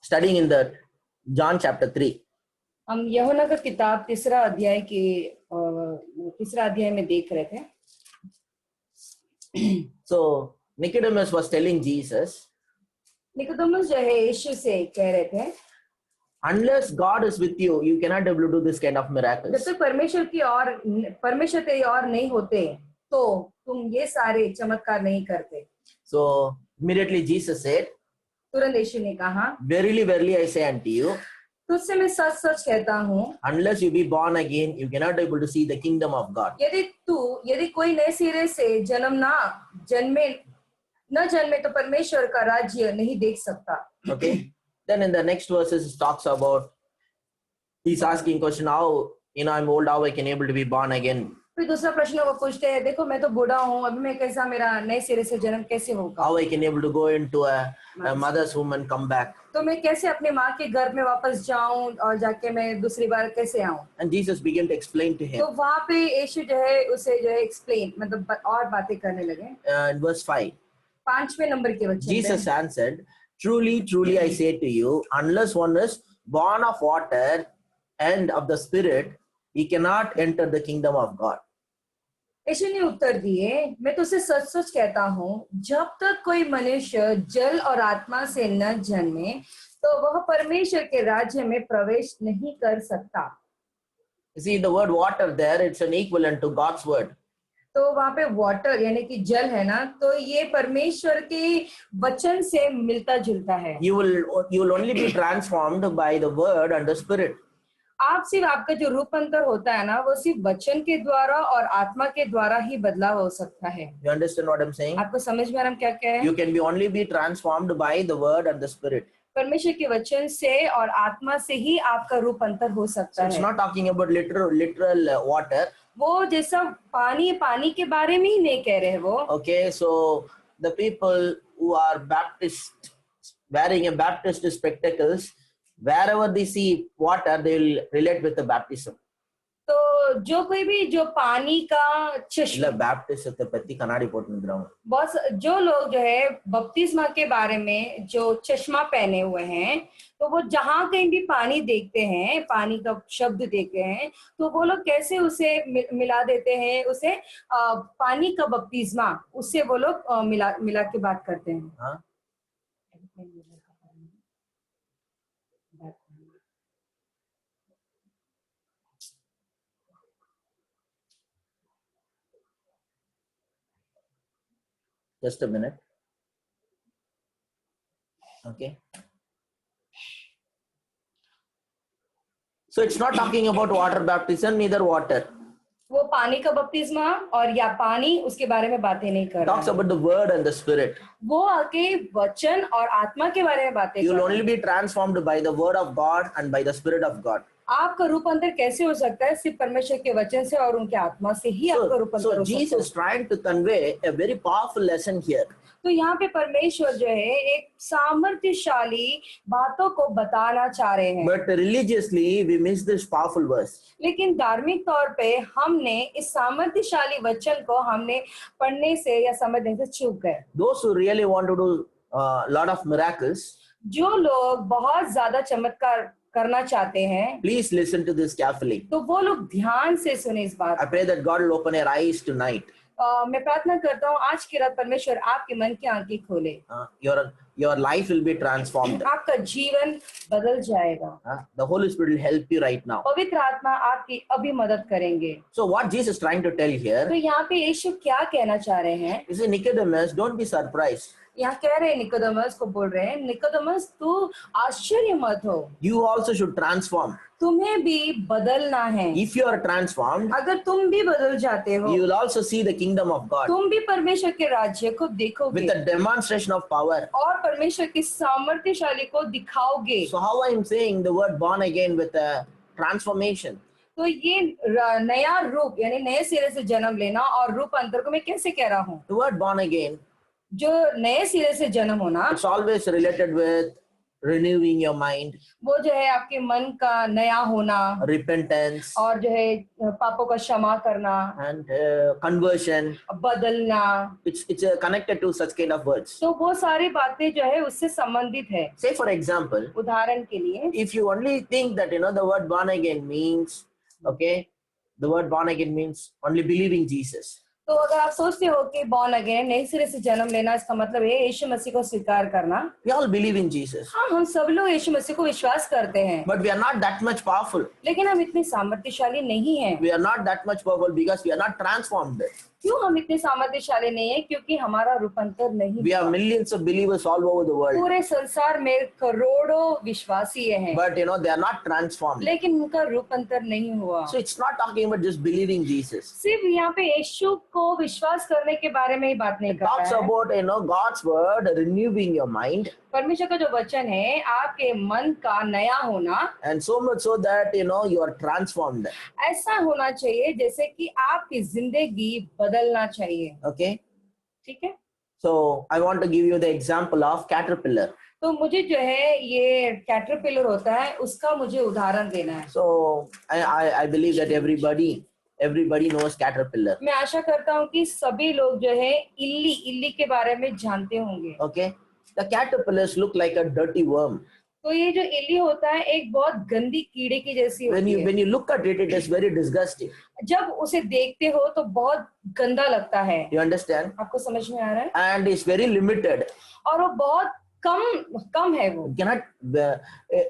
studying in the John chapter 3. हम यूहन्ना का किताब तीसरा अध्याय में देख रहे थे. So Nicodemus was telling Jesus, Nicodemus जो है यीशु से कह रहे थे, unless God is with you, you cannot able to do this kind of जब miracles. तक परमेश्वर तेरी और नहीं होते तो तुम ये सारे चमत्कार नहीं करते. So immediately Jesus said, तुरंत यीशु ने कहा, verily, verily, I say unto you, तुझसे मैं सच सच कहता हूँ, unless you be born again, you cannot able to see the kingdom of God. यदि कोई नए सिरे से न जन्मे तो परमेश्वर का राज्य नहीं देख सकता. Okay. Then in the next verses it talks about, he's asking question, how I'm old, how I can able to be born again. फिर दूसरा प्रश्न वो पूछते हैं, देखो मैं तो बूढ़ा हूँ, अभी मैं कैसा, मेरा नए सिरे से जन्म कैसे होगा? How I can able to go into a mother's womb and come back. तो मैं कैसे अपने माँ के गर्भ में वापस जाऊं और जाके मैं दूसरी बार कैसे आऊं? And Jesus began to explain to him. तो वहाँ पे यीशु जो है उसे जो है explain मतलब और बातें करने लगे. In verse 5. 5वें नंबर के वचन. Jesus answered, truly, truly I say to you, unless one is born of water and of the Spirit, he cannot enter the kingdom of God. यीशु ने उत्तर दिए, मैं तुझसे सच सच कहता हूँ, जब तक कोई मनुष्य जल और आत्मा से न जन्मे तो वह परमेश्वर के राज्य में प्रवेश नहीं कर सकता. You see the word water there, it's an equivalent to God's word. तो वहाँ पे वाटर यानी कि जल है ना, तो ये परमेश्वर के वचन से मिलता जुलता है. You will only be transformed by the word and the Spirit. आपका जो रूपांतर होता है ना, वो सिर्फ वचन के द्वारा और आत्मा के द्वारा ही बदलाव हो सकता है. You understand what I'm saying? आपको समझ में आ रहा है हम क्या कह रहे हैं? You can only be transformed by the word and the Spirit. परमेश्वर के वचन से और आत्मा से ही आपका रूपांतर हो सकता है. It's not talking about literal water. वो जैसा पानी के बारे में ही नहीं कह रहे वो. Okay, so the people who are Baptist, wearing a Baptist spectacles, wherever they see water, they will relate with the baptism. तो जो कोई भी जो पानी का चश्मा, Baptist से पत्ती कनाड़ी पोट निद्रा हूँ. बस जो लोग जो है बपतिस्मा के बारे में जो चश्मा पहने हुए हैं, तो वो जहाँ कहीं भी पानी देखते हैं, पानी का शब्द देखते हैं, तो वो लोग कैसे उसे मिला देते हैं, उसे पानी का बपतिस्मा, उससे वो लोग मिला के बात करते हैं. हाँ? Just a minute. Okay. So it's not talking about water baptism, neither water. वो पानी का बपतिस्मा और या पानी उसके बारे में बातें नहीं कर रहा. Talks about the word and the Spirit. वो आके वचन और आत्मा के बारे में बातें. You will only be transformed by the word of God and by the Spirit of God. आपका रूपांतर कैसे हो सकता है? सिर्फ परमेश्वर के वचन से और उनके आत्मा से ही आपका रूपांतर हो सकता है. So Jesus is trying to convey a very powerful lesson here. तो यहाँ पे परमेश्वर जो है एक सामर्थ्यशाली बातों को बताना चाह रहे हैं. But religiously we miss this powerful verse. लेकिन धार्मिक तौर पे हमने इस सामर्थ्यशाली वचन को हमने पढ़ने से या समझने से चूक गए. Those who really want to do lot of miracles, जो लोग बहुत ज्यादा चमत्कार करना चाहते हैं, please listen to this carefully. तो वो लोग ध्यान से सुने इस बात. I pray that God will open your eyes tonight. मैं प्रार्थना करता हूँ आज की रात परमेश्वर आपके मन की आंखें खोले. Your life will be transformed. आपका जीवन बदल जाएगा. The Holy Spirit will help you right now. पवित्र आत्मा आपकी अभी मदद करेंगे. So what Jesus is trying to tell here? तो यहाँ पे यीशु क्या कहना चाह रहे हैं? You see, Nicodemus, don't be surprised. यहाँ कह रहे हैं निकोदेमुस को बोल रहे हैं, निकोदेमुस तू आश्चर्य मत हो. You also should transform. तुम्हें भी बदलना है. If you are transformed, अगर तुम भी बदल जाते हो, you will also see the kingdom of God. तुम भी परमेश्वर के राज्य को देखोगे. With a demonstration of power. और परमेश्वर की सामर्थ्यशाली को दिखाओगे. So how I am saying the word born again with a transformation? तो ये नया रूप यानी नए सिरे से जन्म लेना और रूपांतर को मैं कैसे कह रहा हूँ? The word born again, जो नए सिरे से जन्म होना, it's always related with renewing your mind, वो जो है आपके मन का नया होना repentance, और जो है पापों का क्षमा करना, and conversion. बदलना, It's connected to such kind of words. तो वो सारी बातें जो है उससे संबंधित है। Say for example, उदाहरण के लिए if you only think that the word born again means, okay, the word born again means only believing Jesus. तो अगर आप सोचते हो कि बॉर्न अगेन नए सिरे से जन्म लेना, इसका मतलब है यीशु मसीह को स्वीकार करना। We all believe in Jesus, हाँ, हम सब लोग यीशु मसीह को विश्वास करते हैं, but we are not that much powerful. लेकिन हम इतने सामर्थ्यशाली नहीं हैं। We are not that much powerful because we are not transformed. क्यों हम इतने सामर्थ्यशाली नहीं है? क्योंकि हमारा रूपांतर नहीं We have हुआ। millions of believers all over the world, पूरे संसार में करोड़ों विश्वासी हैं, but they are not transformed. लेकिन उनका रूपांतर नहीं हुआ। So it's not talking about just believing Jesus. सिर्फ यहाँ पे यीशु को विश्वास करने के बारे में ही बात नहीं It कर talks रहा है। about God's word renewing your mind, परमेश्वर का जो वचन है आपके मन का नया होना, and so much so that you are transformed. ऐसा होना चाहिए जैसे कि आपकी जिंदगी बदलना चाहिए। Okay, ठीक है, so I want to give you the example of caterpillar. तो मुझे जो है ये कैटरपिलर होता है उसका मुझे उदाहरण देना है। So I believe that everybody knows caterpillar. मैं आशा करता हूँ कि सभी लोग जो है इल्ली के बारे में जानते होंगे। Okay, the caterpillars look like a dirty worm. तो ये जो इल्ली होता है एक बहुत गंदी कीड़े की जैसी होती है। When you look at it, it is very disgusting. जब उसे देखते हो तो बहुत गंदा लगता है। You understand? आपको समझ में आ रहा है? And it's very limited. और वो बहुत कम है वो। It cannot.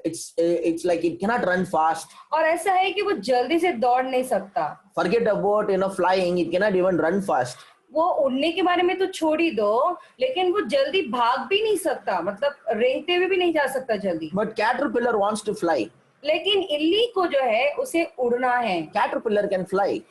It's like it cannot run fast. और ऐसा है कि वो जल्दी से दौड़ नहीं सकता। Forget about flying. It cannot even run fast. वो उड़ने के बारे में तो छोड़ ही दो, लेकिन वो जल्दी भाग भी नहीं सकता, मतलब रेंगते हुए भी नहीं जा सकता जल्दी। But caterpillar wants to fly. लेकिन इल्ली को जो है उसे उड़ना है। Caterpillar can fly,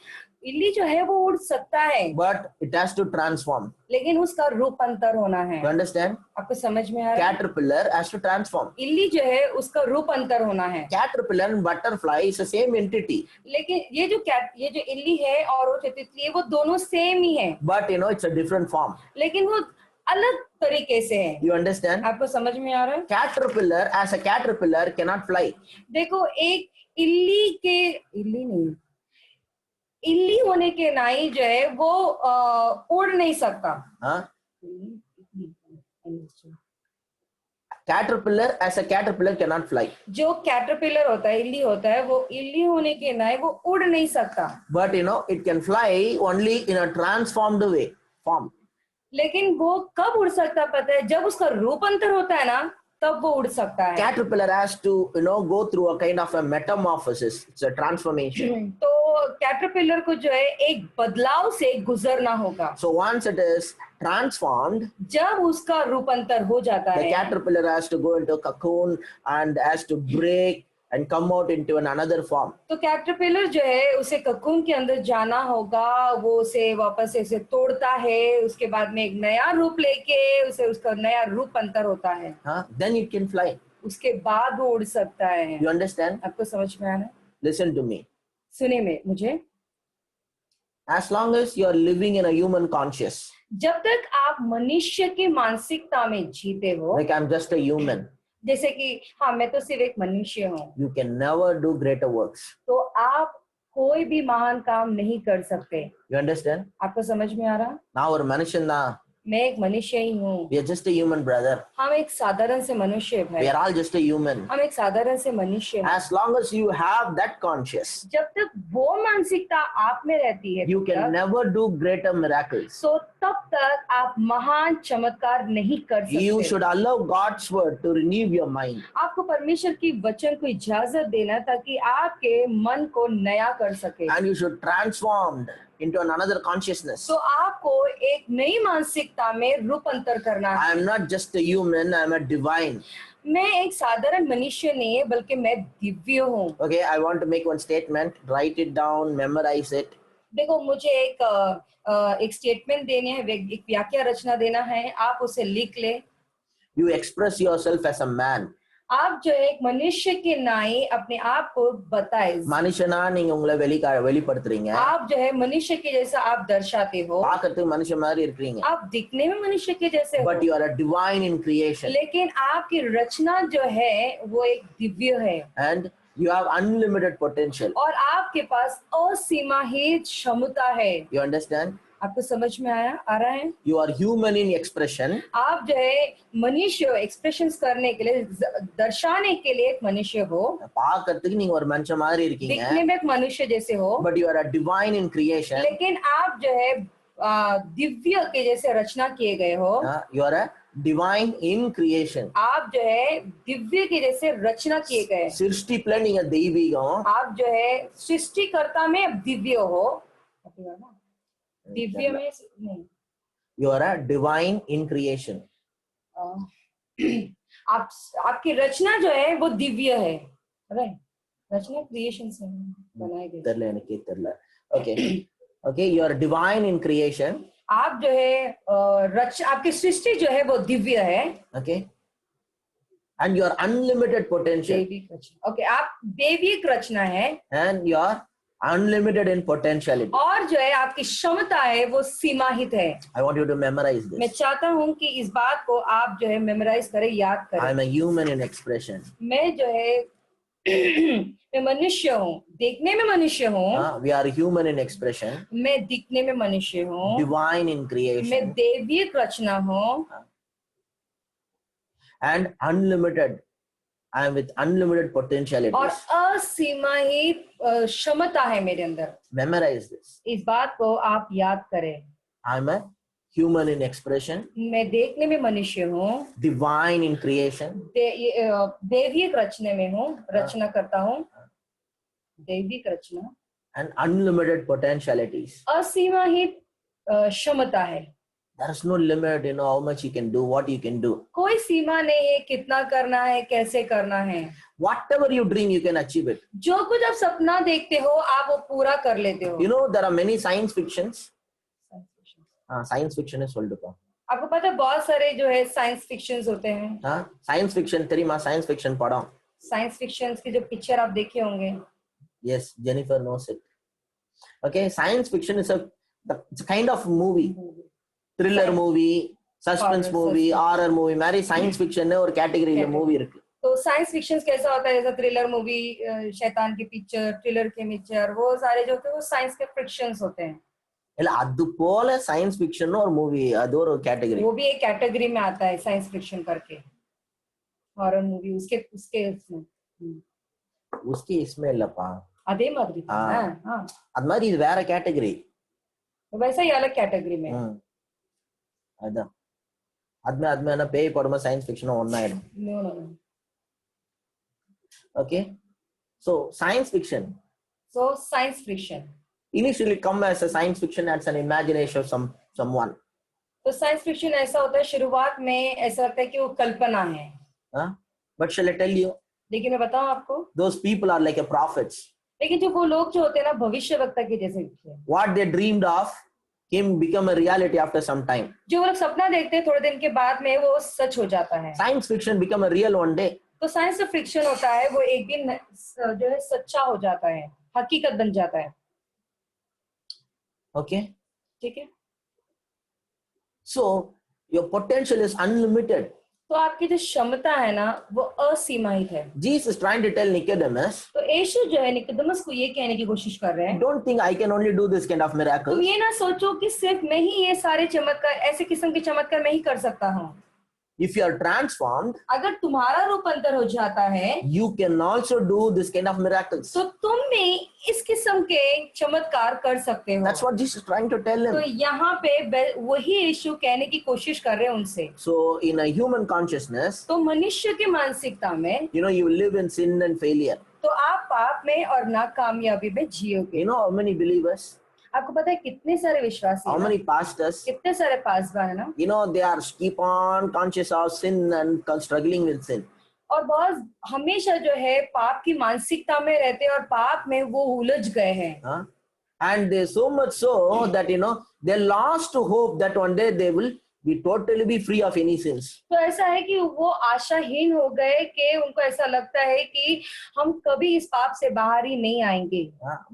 इल्ली जो है वो उड़ सकता है, but it has to transform. लेकिन उसका रूपांतर होना है। You understand? आपको समझ में आ रहा है? Caterpillar has to transform. इल्ली जो है उसका रूपांतर होना है। Caterpillar and butterfly is the same entity, लेकिन ये जो इल्ली है और वो तितली है वो दोनों सेम ही है, but it's a different form. लेकिन वो अलग तरीके से है। You understand? आपको समझ में आ रहा है? Caterpillar as a caterpillar cannot fly. देखो, एक इल्ली होने के नाई जो है वो उड़ नहीं सकता। Huh? Caterpillar as a caterpillar cannot fly, जो कैटरपिलर होता है, इल्ली होता है, वो इल्ली होने के नाई वो उड़ नहीं सकता, but it can fly only in a transformed form. लेकिन वो कब उड़ सकता पता है? जब उसका रूपांतर होता है ना, तब वो उड़ सकता है। Caterpillar has to go through a kind of a metamorphosis. It's a transformation. तो कैटरपिलर को जो है एक बदलाव से गुजरना होगा। So once it is transformed, जब उसका रूपांतर हो जाता the है, caterpillar has to go into a cocoon and has to break and come out into another form. तो कैटरपिलर जो है उसे ककून के अंदर जाना होगा, वो उसे वापस से तोड़ता है, उसके बाद में एक नया रूप लेके उसे उसका नया रूपांतर होता है। Then it can fly. उसके बाद वो उड़ सकता है। You understand? आपको समझ में आ रहा है? Listen to me. सुने में मुझे, As long as you are living in a human conscious, जब तक आप मनुष्य की मानसिकता में जीते हो, like I'm just a human, जैसे कि हाँ मैं तो सिर्फ एक मनुष्य हूँ, you can never do greater works. तो आप कोई भी महान काम नहीं कर सकते। You understand? आपको समझ में आ रहा? Now we're Manushan. मैं एक मनुष्य ही हूँ। We are just a human, brother. हम एक साधारण से मनुष्य We भाई, are all just a human. हम एक साधारण से मनुष्य हैं। As long as you have that conscious, जब तक वो मानसिकता आप में रहती है, you can never do greater miracles. तो तब तक आप महान चमत्कार नहीं कर You सकते। should allow God's word to renew your mind. आपको परमेश्वर की वचन को इजाजत देना ताकि आपके मन को नया कर सके। And you should transform into another consciousness. तो आपको एक नई मानसिकता में रूपांतर करना है। I am not just a human, I am a divine. मैं एक साधारण मनुष्य नहीं है, बल्कि मैं दिव्य हूँ। Okay, I want to make one statement. Write it down, memorize it. देखो, मुझे एक स्टेटमेंट देनी है, एक व्याख्या रचना देना है, आप उसे लिख ले। You express yourself as a man. आप जो है एक मनुष्य के नाई अपने आप को बताए, மனுஷனா நீங்க உங்களை வெளிப்படுத்துறீங்க, आप जो है मनुष्य के जैसा आप दर्शाते हो, பார்க்கிறதுக்கு மனுஷன் மாதிரி இருக்கிறீங்க, आप दिखने में मनुष्य के जैसे but हो, you are a divine in creation लेकिन आपकी रचना जो है वो एक दिव्य है and you have unlimited potential. और आपके पास असीमाहित क्षमता है। You understand? आपको समझ में आ रहा है? You are human in expression, आप जो है मनुष्य एक्सप्रेशंस करने के लिए, दर्शाने के लिए एक मनुष्य हो, பார்க்கிறதுக்கு நீங்க ஒரு மனுஷன் மாதிரி இருக்கீங்க, दिखने में एक मनुष्य जैसे हो, but you are a divine in creation. लेकिन आप जो है दिव्य के जैसे रचना किए गए हो। You are a divine in creation. आप जो है दिव्य के जैसे रचना किए गए, சிருஷ்டிப்புல நீங்க தெய்வீகம், आप जो है सृष्टिकर्ता में अब दिव्य हो, दिव्य में नहीं, you are a divine in creation. आप आपकी रचना जो है वो दिव्य है, राइट? रचना क्रिएशन से बनाई गई। தெரியல, எனக்கே தெரியல. Okay, you are divine in creation. आप जो है आपकी सृष्टि जो है वो दिव्य है, Okay, and your unlimited potential, दैविक रचना। ओके, आप दैविक रचना है and you are unlimited in potentiality. और जो है आपकी क्षमता है वो सीमाहित है। I want you to memorize मैं this. चाहता हूँ कि इस बात को आप जो है मेमोराइज करें, याद I करें। am a human in expression. मैं जो है मैं मनुष्य हूँ, देखने में मनुष्य हूँ, We are human in expression, मैं दिखने में मनुष्य हूँ, divine in मैं creation, दैविक रचना हूँ and unlimited. I am with unlimited और potentialities. असीमाहित क्षमता है मेरे अंदर। Memorize this. इस बात को आप याद करें। I am a human in expression, मैं देखने में मनुष्य हूँ, divine in creation, दैविक रचने में हूँ, रचना करता हूँ, दैविक रचना, and unlimited potentialities. असीमाहित क्षमता है। There is no limit, how much you can do, what you can do. कोई सीमा नहीं है कितना करना है, कैसे करना है। Whatever you dream, you can achieve it. जो कुछ आप सपना देखते हो आप वो पूरा कर लेते हो। There are many science fictions. Science fiction is sold upon. आपको पता है बहुत सारे जो है साइंस फिक्शंस होते हैं। Science fiction, தெரியுமா? Science fiction படம். साइंस फिक्शंस की जो पिक्चर आप देखे होंगे। Yes, Jennifer knows it. Okay, science fiction is a kind of movie. Thriller movie, suspense movie, horror movie, மாதிரி science fiction ஒரு கேட்டகரியில மூவி இருக்கு. तो साइंस फिक्शंस कैसा होता है, जैसा थ्रिलर मूवी, शैतान की पिक्चर, थ्रिलर के पिक्चर, वो सारे जो होते हैं वो साइंस के फिक्शंस होते हैं। இல்ல அது போல சயின்ஸ் ஃபிக்ஷன் ஒரு மூவி, அது ஒரு கேட்டகரி, वो भी एक कैटेगरी में आता है साइंस फिक्शन करके, हॉरर मूवी उसके इसमें இல்லப்பா, அதே மாதிரி அது மாதிரி இது வேற கேட்டகரி, वैसा ही अलग कैटेगरी में। அதான் அதுமே என்ன பேய் படமா சயின்ஸ் ஃபிக்ஷன் ஒண்ணாயிடும். Okay, so science fiction, science fiction initially come as a science fiction as an imagination of someone. तो साइंस फिक्शन ऐसा होता है शुरुआत में ऐसा लगता है कि वो कल्पना है, but shall I tell you, लेकिन मैं बताऊं आपको, those people are like a prophets. लेकिन जो वो लोग जो होते हैं ना भविष्यवक्ता के जैसे दिखते हैं। What they dreamed of can become a reality after some time. जो लोग सपना देखते हैं थोड़े दिन के बाद में वो सच हो जाता है। Science fiction become a real one day. तो साइंस फिक्शन होता है वो एक दिन जो है सच्चा हो जाता है, हकीकत बन जाता है। Okay, ठीक है। so your potential is unlimited. तो आपकी जो क्षमता है ना वो असीमित है। Jesus trying to tell Nicodemus, तो यीशु जो है निकोदेमस को ये कहने की कोशिश कर रहे हैं, don't think I can only do this kind of miracles. तुम ये ना सोचो कि सिर्फ मैं ही ये सारे चमत्कार, ऐसे किस्म के चमत्कार मैं ही कर सकता हूँ। If you are transformed, अगर तुम्हारा रूपांतर हो जाता है, you can also do this kind of miracles. तो तुम भी इस किस्म के चमत्कार कर सकते हो। That's what Jesus is trying to tell him. तो यहाँ पे वही यीशु कहने की कोशिश कर रहे हैं उनसे। So in a human consciousness, तो मनुष्य की मानसिकता में you will live in sin and failure. तो आप पाप में और नाकामयाबी में जियोगे। How many believers, आपको पता है कितने सारे विश्वासी, how many pastors, कितने सारे पासवान है ना, they are keep on conscious of sin and struggling with sin. और बहुत हमेशा जो है पाप की मानसिकता में रहते हैं और पाप में वो उलझ गए हैं। And they so much so that they lost hope that one day they will be totally be free of any sins. तो ऐसा है कि वो आशाहीन हो गए कि उनको ऐसा लगता है कि हम कभी इस पाप से बाहर ही नहीं आएंगे,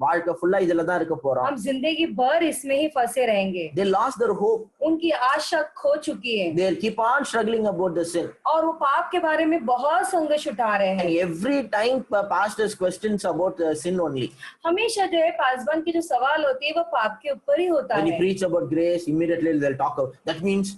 வாழ்க்கை ஃபுல்லா இதுல தான் இருக்க போறோம். हम जिंदगी भर इसमें ही फंसे रहेंगे. They lost their hope. उनकी आशा खो चुकी है They keep on struggling about the sin. और वो पाप के बारे में बहुत संघर्ष उठा रहे And हैं. every time pastors questions about sin only. हमेशा जो है पासवान की जो सवाल होती है वो पाप के ऊपर ही होता When you है. preach about grace, immediately they'll talk about. That means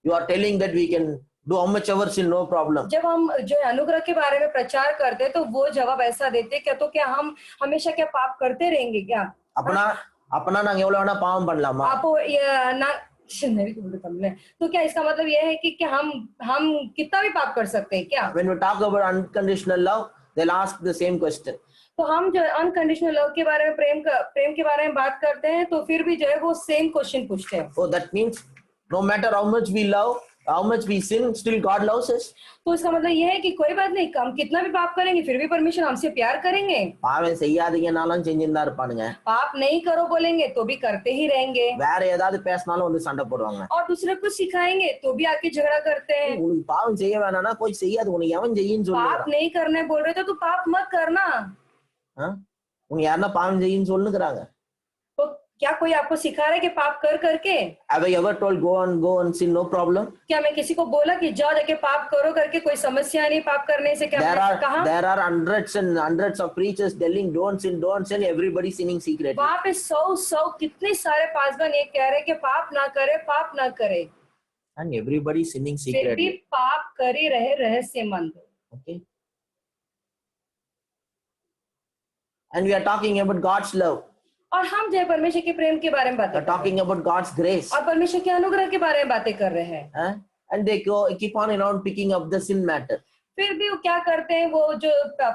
you are telling that we can do how much ever sin, no problem. जब हम जो है अनुग्रह के बारे में प्रचार करते हैं तो वो जवाब ऐसा देते हैं, क्या तो क्या हम हमेशा क्या पाप करते रहेंगे क्या? अपना अपना நாங்க எவ்வளவு வேணா பாவம் பண்ணலாமா? आप ये ना नहीं बोलते तुमने, तो क्या इसका मतलब ये है कि क्या हम कितना भी पाप कर सकते हैं क्या? When we talk about unconditional love, they'll ask the same question. तो हम जो अनकंडीशनल लव के बारे में प्रेम के बारे में बात करते हैं तो फिर भी जो है वो सेम क्वेश्चन पूछते हैं. Oh, that means no matter how much we love, how much we sin, still God loves us. तो इसका मतलब ये है कि कोई बात नहीं, हम कितना भी पाप करेंगे फिर भी परमेश्वर हमसे प्यार करेंगे. பாவம் செய்யாதீங்கனாலும் செஞ்சுட்டு தான் இருப்பானுங்க. पाप नहीं करो बोलेंगे तो भी करते ही रहेंगे வேற ஏதாவது பேசினாலும் வந்து சண்டை போடுவாங்க. और दूसरे को सिखाएंगे तो भी आके झगड़ा करते हैं. உனக்கு பாவம் செய்ய வேணாம்னா போய் செய்யாது, உனக்கு எவன் செய்யின்னு पाप சொல்லுறான். नहीं करने बोल रहे तो पाप मत करना. உனக்கு யாருன்னா பாவம் செய்யின்னு சொல்லுகிறாங்க. तो क्या कोई आपको सिखा रहा है कि पाप कर करके? Have I ever told go and sin, no problem? क्या मैं किसी को बोला कि जाओ जाके पाप करो करके कोई समस्या नहीं पाप करने से? क्या मैंने कहा? There are hundreds and hundreds of preachers telling don't sin, everybody sinning secretly. वहाँ पे सौ कितने सारे पासवान ये कह रहे हैं कि पाप ना करे And everybody sinning फिर भी secretly. पाप कर ही रहे रहस्यमंद. Okay. And we are talking about God's love. और हम जो है परमेश्वर के प्रेम के बारे में We बातें are talking about God's grace. और परमेश्वर के अनुग्रह के बारे में बातें कर रहे हैं. And they keep on and on picking up the sin matter. फिर भी वो क्या करते हैं, वो जो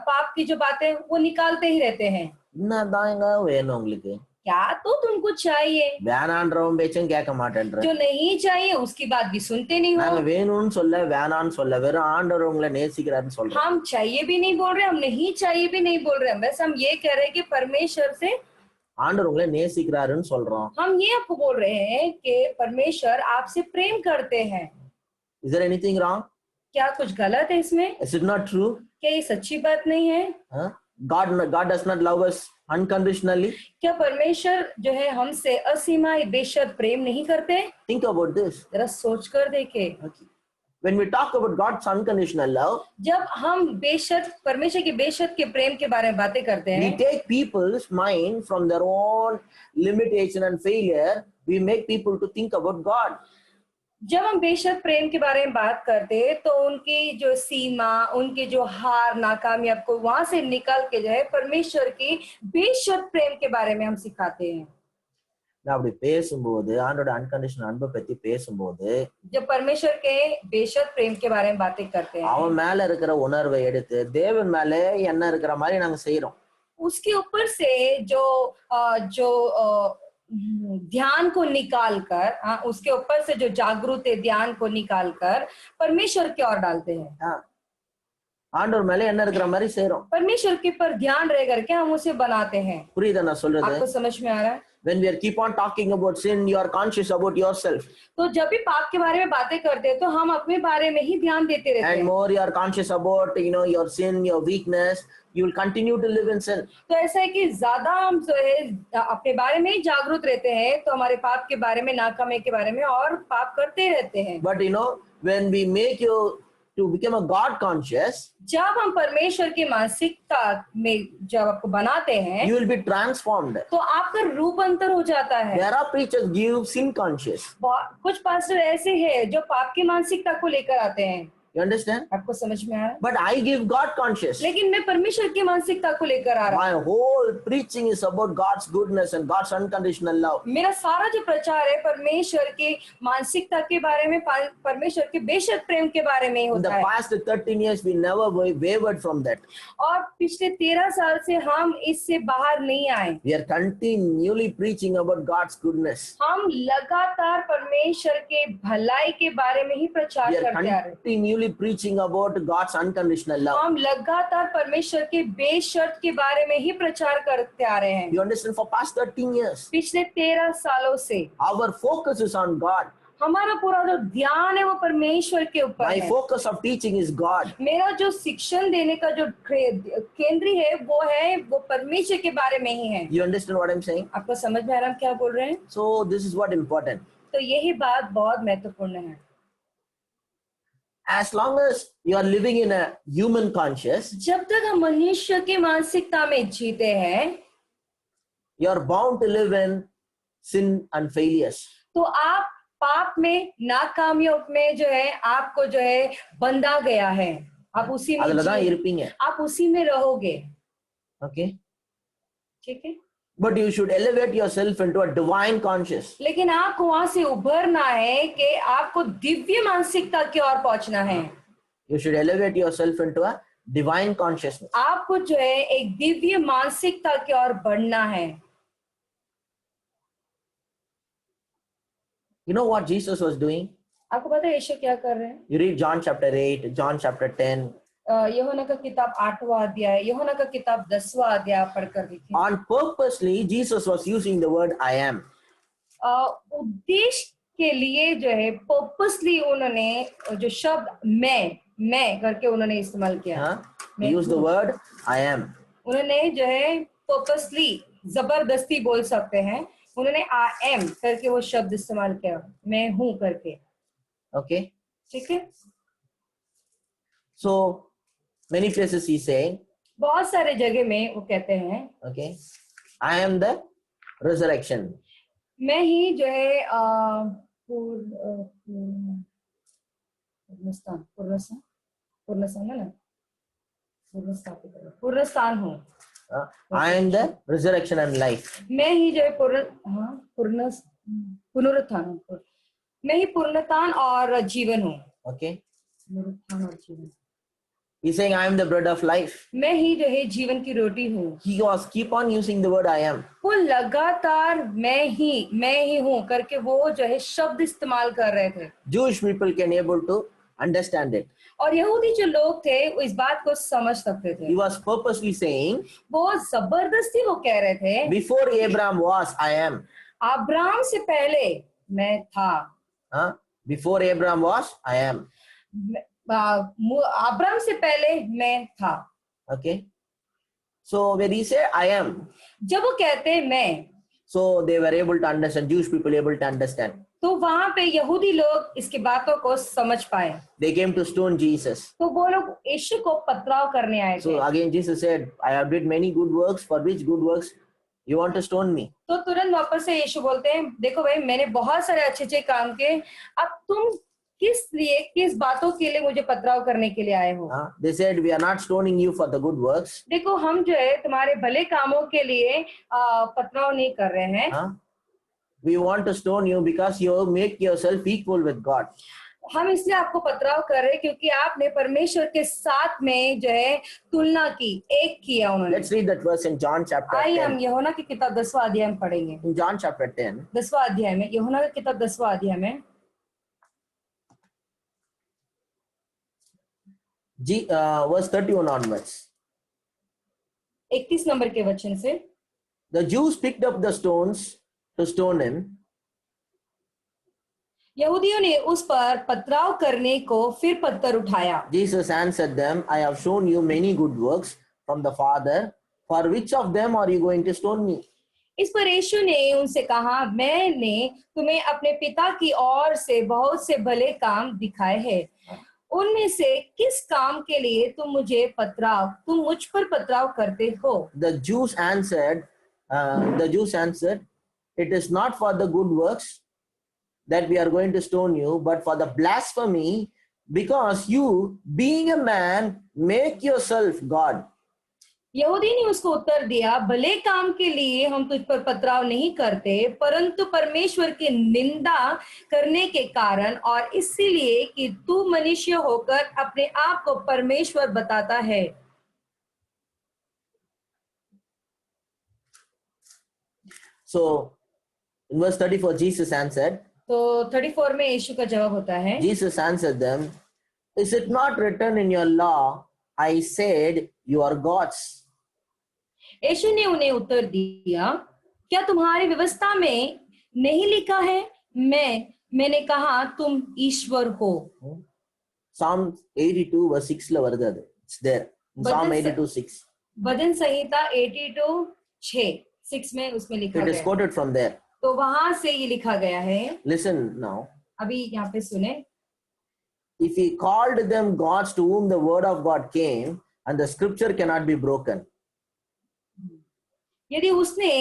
पाप की जो बातें वो निकालते ही रहते हैं. என்னதாங்க வேணும் உங்களுக்கு? क्या तो तुमको चाहिए? வேணான்றவன் பேச்சும் கேட்க மாட்டேன்ற. जो नहीं चाहिए उसकी बात भी सुनते नहीं நாங்க हो. வேணும்னு சொல்ல வேணான்னு சொல்ல, வெறும் ஆண்டவர் உங்களை நேசிக்கிறாருன்னு சொல்றோம். हम चाहिए भी नहीं बोल रहे, हम नहीं चाहिए भी नहीं बोल रहे, बस हम ये कह रहे हैं कि परमेश्वर से ஆண்டவர் உங்களை நேசிக்கிறாருன்னு சொல்றோம். हम ये आपको बोल रहे हैं कि परमेश्वर आपसे प्रेम करते हैं. Is there anything wrong? क्या कुछ गलत है इसमें? Is it not true? क्या ये सच्ची बात नहीं है? God does not love us unconditionally. क्या परमेश्वर जो है हमसे असीमा बेशर्त प्रेम नहीं करते? Think about this. जरा सोच कर देखे. When we talk about God's unconditional love, जब हम बेशर्त परमेश्वर के बेशर्त के प्रेम के बारे में बातें करते we हैं, take people's mind from their own limitation and failure. We make people to think about God. जब हम बेशर्त प्रेम के बारे में बात करते हैं तो उनकी जो सीमा, उनके जो हार नाकामयाब को वहां से निकल के जो है परमेश्वर की बेशर्त प्रेम के बारे में हम सिखाते हैं. நான் அப்படி பேசும்போது, ஆண்டோட அன்கண்டிஷனல் அன்பை பத்தி பேசும்போது, जब परमेश्वर के बेशर्त प्रेम के बारे में बातें करते हैं, அவன் மேல இருக்கிற உணர்வை எடுத்து தேவன் மேல என்ன இருக்கிற மாதிரி நாங்க செய்யறோம். उसके ऊपर से जो ध्यान को निकालकर, उसके ऊपर से जो जागरूक ध्यान को निकालकर परमेश्वर की ओर डालते हैं. ஆண்டவர் மேல என்ன இருக்கிற மாதிரி செய்யறோம். परमेश्वर के पर ध्यान रह करके हम उसे बनाते हैं. புரியுதா நான் சொல்றது? आपको समझ में आ रहा है? When we keep on talking about sin, you are conscious about yourself. तो जब भी पाप के बारे में बातें करते हैं तो हम अपने बारे में ही ध्यान देते रहते And हैं. more you are conscious about, your sin, your weakness, you will continue to live in sin. तो ऐसा है कि ज्यादा हम जो है अपने बारे में ही जागरूक रहते हैं तो हमारे पाप के बारे में, नाकामी के बारे में और पाप करते रहते हैं. But when we make you to become a God conscious, जब हम परमेश्वर की मानसिकता में जब आपको बनाते हैं you will be transformed. तो आपका रूपांतर हो जाता है. There are preachers give sin conscious. कुछ पास्टर ऐसे हैं जो पाप की मानसिकता को लेकर आते हैं. You understand? आपको समझ में आ रहा है? But I give God conscious. लेकिन मैं परमेश्वर की मानसिकता को लेकर आ रहा हूँ. My whole preaching is about God's goodness and God's unconditional love. मेरा सारा जो प्रचार है परमेश्वर की मानसिकता के बारे में, परमेश्वर के बेशर्त प्रेम के बारे में In the होता है. past 13 years, we never wavered from that. और पिछले 13 साल से हम इससे बाहर नहीं आए. We are continually preaching about God's goodness. हम लगातार परमेश्वर के भलाई के बारे में ही प्रचार We are करते आ रहे हैं. continually preaching about God's unconditional love. हम लगातार परमेश्वर के बेशर्त के बारे में ही प्रचार करते आ रहे हैं. You understand? For past 13 years, पिछले 13 सालों से our focus is on God. हमारा पूरा जो ध्यान है वो परमेश्वर के ऊपर My है। focus of teaching is God. मेरा जो शिक्षण देने का जो केंद्र है वो परमेश्वर के बारे में ही है। You understand what I'm saying? आपको समझ में आ रहा है हम क्या बोल रहे हैं? So this is what important. तो यही बात बहुत महत्वपूर्ण है। As long as you are living in a human conscious, जब तक हम मनुष्य की मानसिकता में जीते हैं, you are bound to live in sin and failures. तो आप पाप में, नाकामियों में जो है आपको जो है बंधा गया है। आप उसी में அதுலதான் जिए- இருப்பீங்க. आप उसी में रहोगे। Okay? ठीक है, But you should elevate yourself into a divine conscious. लेकिन आपको वहां से उभरना है कि आपको दिव्य मानसिकता की ओर पहुंचना है। You should elevate yourself into a divine consciousness. आपको जो है एक दिव्य मानसिकता की ओर बढ़ना है। You know what Jesus was doing? आपको पता है यीशु क्या कर रहे हैं? You read John chapter 8, John chapter 10. यूहन्ना का किताब 8वां अध्याय, यूहन्ना का किताब 10वां अध्याय पढ़कर देखिए। On purposely, Jesus was using the word I am. उद्देश्य के लिए जो है पर्पसली उन्होंने जो शब्द मैं करके उन्होंने इस्तेमाल किया। Huh? He used the word I am. उन्होंने जो है पर्पसली, जबरदस्ती बोल सकते हैं, उन्होंने आई एम करके वो शब्द इस्तेमाल किया, मैं हूं करके। Okay? ठीक है, So, many places he's saying, बहुत सारे जगह में वो कहते हैं okay, I am the resurrection. मैं ही जो है पूर्णस्थान है ना, पूर्णस्थान हूँ। I am the resurrection and life. मैं ही जो है पुनरुत्थान हूँ। मैं ही पुनरुत्थान और जीवन हूँ। Okay? पुनरुत्थान और जीवन। He's saying, I am the bread of life. मैं ही जो है जीवन की रोटी हूँ। He was keep on using the word I am. वो लगातार मैं ही हूँ करके वो जो है शब्द इस्तेमाल कर रहे थे। Jewish people can able to understand it. और यहूदी जो लोग थे वो इस बात को समझ सकते थे। He was purposely saying, वो जबरदस्ती वो कह रहे थे, before Abraham was, I am. Abraham से पहले मैं था। Huh? Before Abraham was, I am. Abraham से पहले मैं था। Okay? So when he said I am, जब वो कहते मैं, so they were able to understand, Jewish people able to understand. तो वहां पे यहूदी लोग इसकी बातों को समझ पाए। They came to stone Jesus. तो वो लोग यीशु को पथराव करने आए थे। So again Jesus said, I have did many good works. For which good works you want to stone me? तो तुरंत वापस से यीशु बोलते हैं, देखो भाई मैंने बहुत सारे अच्छे काम किए, अब तुम किस बातों के लिए मुझे पथराव करने के लिए आए हो? They said, we are not stoning you for the good works. देखो हम जो है तुम्हारे भले कामों के लिए पथराव नहीं कर रहे हैं। We want to stone you because you make yourself equal with God. हम इसलिए आपको पथराव कर रहे हैं क्योंकि आपने परमेश्वर के साथ में जो है तुलना की, एक किया उन्होंने। Let's read that verse in John chapter आइए 10. हम यूहन्ना की किताब 10वां अध्याय में पढ़ेंगे। In John chapter 10, 10वां अध्याय में, यूहन्ना की किताब 10वां अध्याय में verse 31 onwards. 31 नंबर के वचन से, The Jews picked up the stones to stone him. यहूदियों ने उस पर पथराव करने को फिर पत्थर उठाया। Jesus answered them, I have shown you many good works from the Father. For which of them are you going to stone me? इस पर यीशु ने उनसे कहा, मैंने तुम्हें अपने पिता की ओर से बहुत से भले काम दिखाए हैं, उनमें से किस काम के लिए तुम मुझ पर पथराव करते हो? The Jews answered, it is not for the good works that we are going to stone you, but for the blasphemy, because you, being a man, make yourself God. यहूदी ने उसको उत्तर दिया, भले काम के लिए हम तुझ पर पथराव नहीं करते, परंतु परमेश्वर की निंदा करने के कारण और इसीलिए कि तू मनुष्य होकर अपने आप को परमेश्वर बताता है। So, in verse 34, Jesus answered, तो 34 में यीशु का जवाब होता है, Jesus answered them, is it not written in your law, I said you are gods? यीशु ने उन्हें उत्तर दिया, क्या तुम्हारी व्यवस्था में नहीं लिखा है, मैंने कहा तुम ईश्वर हो। Psalm 82 verse 6 ல வருது அது. It's there. In Psalm 82 6. भजन संहिता 82 6 में उसमें लिखा It is गया। quoted from there. तो वहां से ये लिखा गया है। Listen now. अभी यहाँ पे सुने। If he called them gods to whom the word of God came, and the scripture cannot be broken. यदि उसने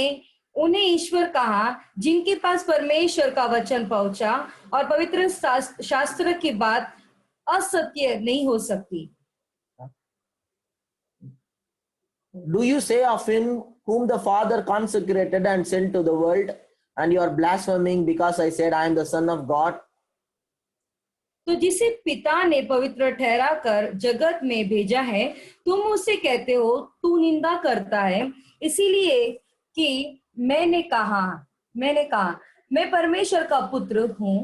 उन्हें ईश्वर कहा जिनके पास परमेश्वर का वचन पहुंचा और पवित्र शास्त्र की बात असत्य नहीं हो सकती। Do you say of him whom the Father consecrated and sent to the world, and you are blaspheming because I said I am the Son of God? तो जिसे पिता ने पवित्र ठहरा कर जगत में भेजा है, तुम उससे कहते हो तू निंदा करता है इसीलिए कि मैंने कहा मैं परमेश्वर का पुत्र हूँ।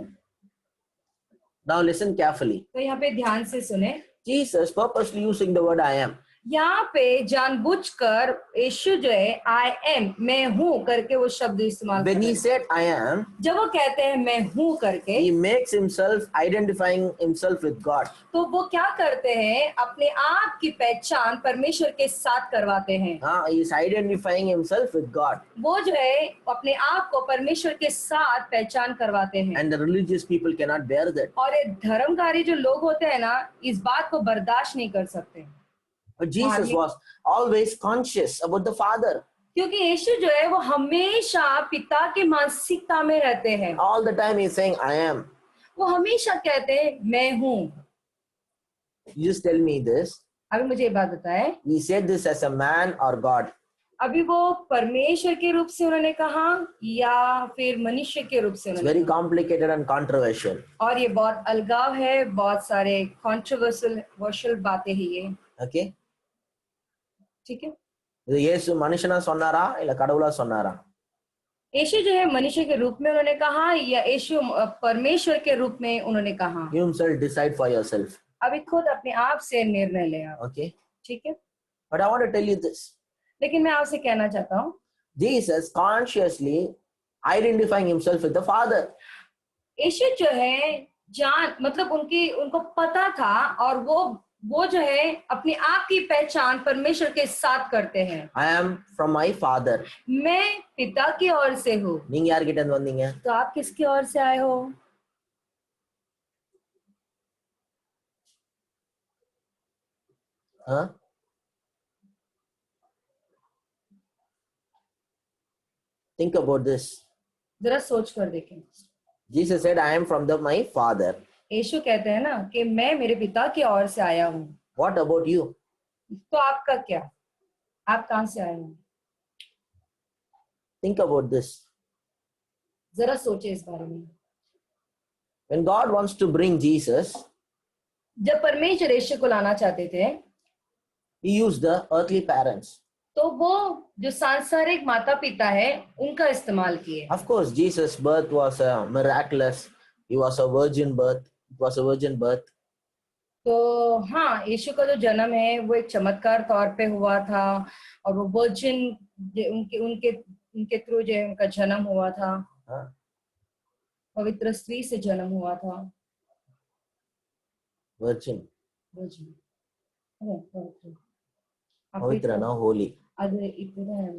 Now listen carefully. तो यहाँ पे ध्यान से सुने। Jesus purposely using the word I am. यहाँ पे जानबूझकर यीशु जो है आई एम मैं हूँ करके वो शब्द इस्तेमाल When he said I am, जब वो कहते हैं मैं हूँ करके, he makes himself identifying himself with God. तो वो क्या करते हैं अपने आप की पहचान परमेश्वर के साथ करवाते हैं। He is identifying himself with God. वो जो है अपने आप को परमेश्वर के साथ पहचान करवाते हैं। And the religious people cannot bear that. और ये धर्मकारी जो लोग होते हैं ना, इस बात को बर्दाश्त नहीं कर सकते। But Jesus was always conscious about the Father. क्योंकि यीशु जो है वो हमेशा पिता की मानसिकता में रहते हैं। All the time he is saying I am. वो हमेशा कहते हैं मैं हूँ। You just tell me this. अभी मुझे ये बात बताएं। He said this as a man or God? अभी वो परमेश्वर के रूप से उन्होंने कहा या फिर मनुष्य के रूप से It's उन्होंने very कहा? complicated and controversial. और ये बहुत अलगाव है, बहुत सारे कंट्रोवर्शियल बातें हैं ये। Okay? ठीक है। இது இயேசு மனுஷனா சொன்னாரா இல்ல கடவுளா சொன்னாரா? यीशु जो है मनुष्य के रूप में उन्होंने कहा या यीशु परमेश्वर के रूप में उन्होंने कहा? You himself decide for yourself. अभी खुद अपने आप से निर्णय ले आप। Okay? ठीक है। But I want to tell you this. लेकिन मैं आपसे कहना चाहता हूँ Jesus consciously identifying himself with the Father. यीशु जो है मतलब उनको पता था और वो जो है अपने आप की पहचान परमेश्वर के साथ करते हैं। I am from my Father. मैं पिता की ओर से हूँ। நீங்க யார்கிட்ட இருந்து வந்தீங்க? तो आप किसकी ओर से आए हो? Huh? Think about this. जरा सोच कर देखें। Jesus said, I am from my Father. यीशु कहते हैं ना कि मैं मेरे पिता की ओर से आया हूँ। What about you? तो आपका क्या? आप कहाँ से आए हो? Think about this. जरा सोचे इस बारे में। When God wants to bring Jesus, जब परमेश्वर यीशु को लाना चाहते थे, he used the earthly parents. तो वो जो सांसारिक माता पिता है उनका इस्तेमाल किए। Of course, Jesus' birth was miraculous. He was a virgin birth. It was a virgin birth. तो हाँ, यीशु का जो जन्म है वो एक चमत्कार तौर पे हुआ था और वो वर्जिन उनके थ्रू जो उनका जन्म हुआ था। पवित्र स्त्री से जन्म हुआ था। Virgin. पवित्र ना holy. अरे इतना है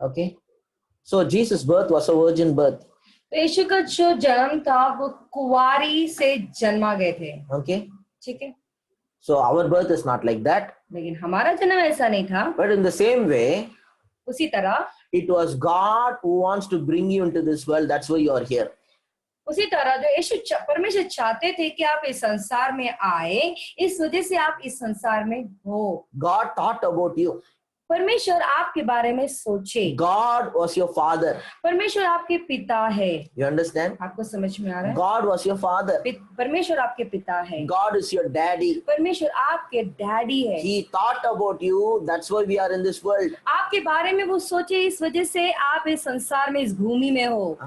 Okay. So Jesus' birth was a virgin birth. तो यीशु का जो जन्म था वो कुंवारी से जन्मा गए थे। Okay. ठीक है। So our birth is not like that. लेकिन हमारा जन्म ऐसा नहीं था। But in the same way, उसी तरह it was God who wants to bring you into this world. That's why you are here. उसी तरह जो यीशु परमेश्वर चाहते थे कि आप इस संसार में आए, इस वजह से आप इस संसार में हो। God thought about you. परमेश्वर आपके बारे में सोचे। God was your father. परमेश्वर आपके पिता है। You understand? आपको समझ में आ रहा है? God was your father. परमेश्वर आपके पिता है। God is your daddy. परमेश्वर आपके डैडी है। He thought about you. That's why we are in this world. आपके बारे में वो सोचे, इस वजह से आप इस संसार में, इस भूमि में हो।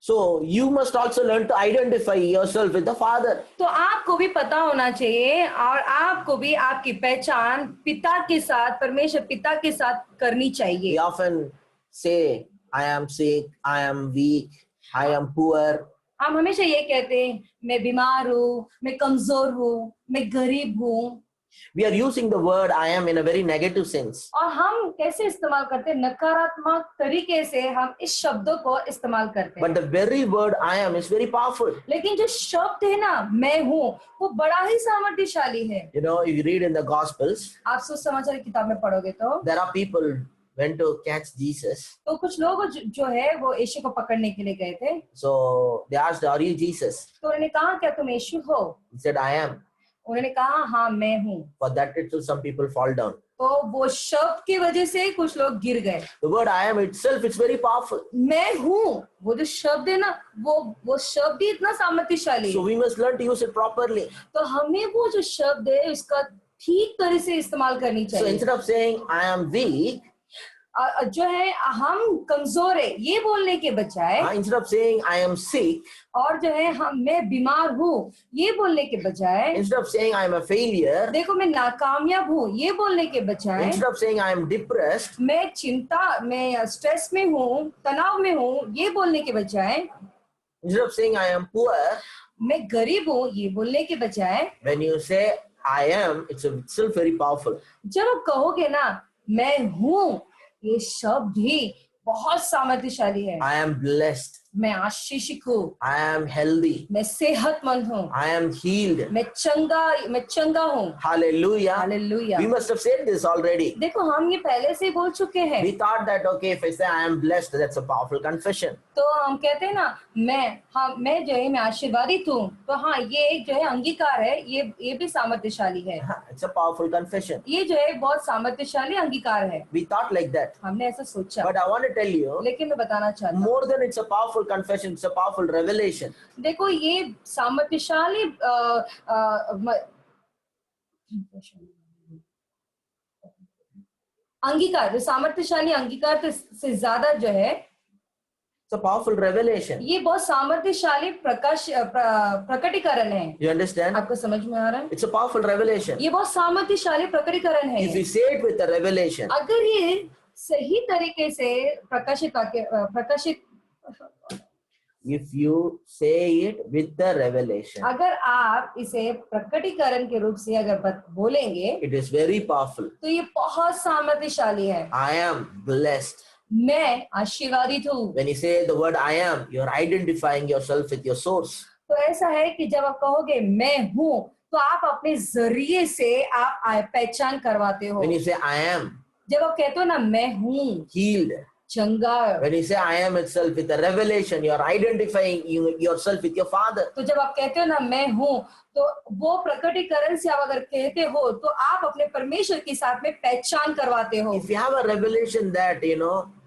So you must also learn to identify yourself with the Father. तो आपको भी पता होना चाहिए और आपको भी आपकी पहचान पिता के साथ, परमेश्वर पिता के साथ करनी We चाहिए। often say, I am sick, I am weak, I am poor. हम हमेशा ये कहते हैं, मैं बीमार हूँ, मैं कमजोर हूँ, मैं गरीब हूँ। We are using the word I am in a very negative sense. और हम कैसे इस्तेमाल करते हैं? नकारात्मक तरीके से हम इस शब्दों को इस्तेमाल करते हैं। But the very word I am is very powerful. लेकिन जो शब्द है ना, मैं हूँ, वो बड़ा ही सामर्थ्यशाली है। You know, if you read in the Gospels, आप सुसमाचार की किताब में पढ़ोगे तो there are people went to catch Jesus. तो कुछ लोग जो है वो यीशु को पकड़ने के लिए गए थे। So they asked, Are you Jesus? तो उन्होंने कहा, क्या तुम यीशु हो? He said, I am. उन्होंने कहा, हाँ मैं हूँ। For that itself, some people fall down. तो वो शब्द की वजह से कुछ लोग गिर गए। The word I am itself, it's very powerful. मैं हूँ, वो जो शब्द है ना, वो शब्द ही इतना सामर्थ्यशाली So है। we must learn to use it properly. तो हमें वो जो शब्द है उसका ठीक तरह से इस्तेमाल करनी So चाहिए। instead of saying I am weak, जो है हम कमजोर है ये बोलने के बजाय, instead of saying I am sick, और जो है मैं बीमार हूँ ये बोलने के बजाय, instead of saying I am a failure, देखो मैं नाकामयाब हूँ ये बोलने के बजाय, instead of saying I am depressed, मैं स्ट्रेस में हूँ, तनाव में हूँ ये बोलने के बजाय, instead of saying I am poor, मैं गरीब हूँ ये बोलने के बजाय, when you say I am, it's itself very powerful. जब आप कहोगे ना मैं हूँ, ये शब्द ही बहुत सामर्थ्यशाली है। I am blessed. मैं आशीषित हूँ, I am healthy. मैं सेहतमंद हूँ, I am healed. मैं चंगा हूँ। Hallelujah. Hallelujah. We must have said this already. देखो हम ये पहले से ही बोल चुके हैं। We thought that, okay, if I say I am blessed, that's a powerful confession. तो हम कहते हैं ना मैं जो है मैं आशीर्वादित हूँ, तो हाँ ये एक जो है अंगीकार है, ये भी सामर्थ्यशाली है। It's a powerful confession. ये जो है बहुत सामर्थ्यशाली अंगीकार है। We thought like that. हमने ऐसा सोचा, But I want to tell you, लेकिन मैं बताना चाहता हूँ, more than it's a powerful confession, it's a powerful revelation. देखो ये सामर्थ्यशाली अंगीकार, जो सामर्थ्यशाली अंगीकार से ज्यादा जो है, It's a powerful revelation. ये बहुत सामर्थ्यशाली प्रकटीकरण है। You understand? आपको समझ में आ रहा है? It's a powerful revelation. ये बहुत सामर्थ्यशाली प्रकटीकरण है। If we say it with a revelation, अगर ये सही तरीके से प्रकाशित if you say it with the revelation, अगर आप इसे प्रकटीकरण के रूप से अगर बोलेंगे it is very powerful. तो ये बहुत सामर्थ्यशाली है। I am blessed. मैं आशीर्वादित हूँ। When you say the word I am, you are identifying yourself with your source. तो ऐसा है कि जब आप कहोगे मैं हूँ, तो आप अपने जरिए से आप पहचान करवाते हो। When you say I am जब आप कहते हो ना मैं हूँ healed, चंगा, when you say I am itself with a revelation, you are identifying yourself with your Father. तो जब आप कहते हो ना मैं हूँ, तो वो प्रकटीकरण से आप अगर कहते हो तो आप अपने परमेश्वर के साथ में पहचान करवाते हो। If you have a revelation that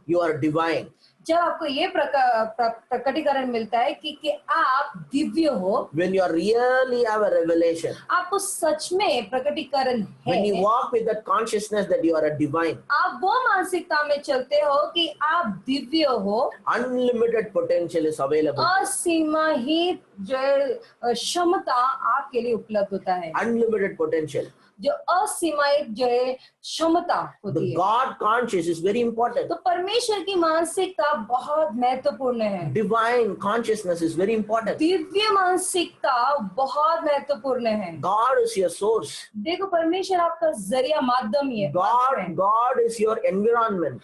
you are divine, जब आपको ये प्रकटीकरण मिलता है कि आप दिव्य हो, when you really have a revelation, आपको सच में प्रकटीकरण when you है, walk with that consciousness that you are a divine, आप वो मानसिकता में चलते हो कि आप दिव्य हो, unlimited potential is available. असीमित जो क्षमता आपके लिए उपलब्ध होता है। Unlimited potential. जो असीमित जो है क्षमता होती The है। God conscious is very important. तो परमेश्वर की मानसिकता बहुत महत्वपूर्ण है। Divine consciousness is very important. Divya मानसिकता बहुत महत्वपूर्ण है। God is your source. देखो परमेश्वर आपका जरिया माध्यम ही है। God is your environment.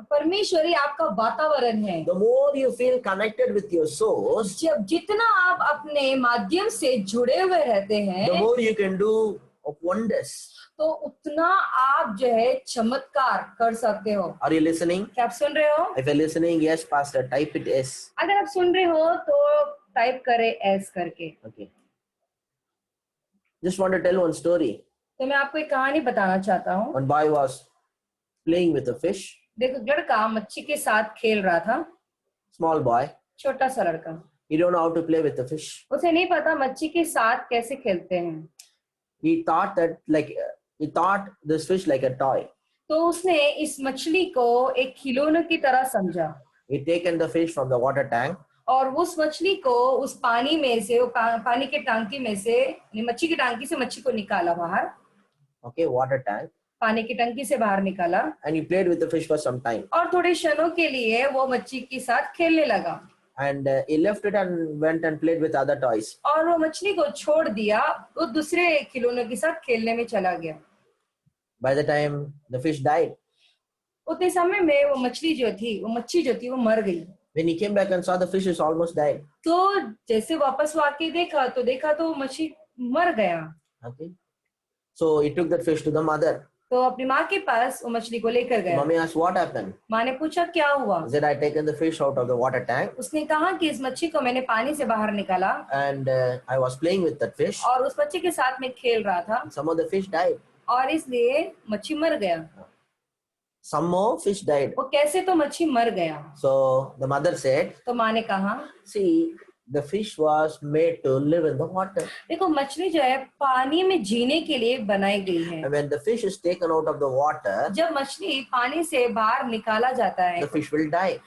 परमेश्वर ही आपका वातावरण है। The more you feel connected with your source, जितना आप अपने माध्यम से जुड़े हुए रहते हैं, the more you can do of wonders. तो उतना आप जो है चमत्कार कर सकते हो। Are you listening? क्या आप सुन रहे हो? If you're listening, yes, Pastor, type it S. अगर आप सुन रहे हो तो टाइप करें एस करके। Okay. Just want to tell one story. तो मैं आपको एक कहानी बताना चाहता हूँ। One boy was playing with a fish. देखो लड़का मच्छी के साथ खेल रहा था। Small boy. छोटा सा लड़का। He don't know how to play with the fish. उसे नहीं पता मच्छी के साथ कैसे खेलते हैं। He thought this fish like a toy. तो उसने इस मछली को एक खिलौने की तरह समझा। He taken the fish from the water tank. और उस मछली को उस पानी में से, वो पानी के टांकी में से, मच्छी की टांकी से मच्छी को निकाला बाहर, okay, water tank, पानी की टंकी से बाहर निकाला, and he played with the fish for some time. और थोड़े क्षणों के लिए वो मच्छी के साथ खेलने लगा, And he left it and went and played with other toys. और वो मछली को छोड़ दिया, वो दूसरे खिलौनों के साथ खेलने में चला गया। By the time the fish died, उतने समय में वो मछली जो थी, वो मच्छी जो थी, वो मर गई। when he came back and saw the fish is almost died. तो जैसे वापस वो आके देखा तो वो मछली मर गया। Okay, so he took that fish to the mother. तो अपनी माँ के पास वो मछली को लेकर गया। Mommy asked, what happened? माँ ने पूछा क्या हुआ? He said, I taken the fish out of the water tank उसने कहा कि इस मच्छी को मैंने पानी से बाहर निकाला, and I was playing with that fish. और उस मच्छी के साथ में खेल रहा था, Some of the fish died. और इसलिए मच्छी मर गया। Some more fish died. वो कैसे? तो मच्छी मर गया। So the mother said, तो माँ ने कहा, see, the fish was made to live in the water. देखो मछली जो है पानी में जीने के लिए बनाई गई है। And when the fish is taken out of the water, जब मछली पानी से बाहर निकाला जाता है the fish will die.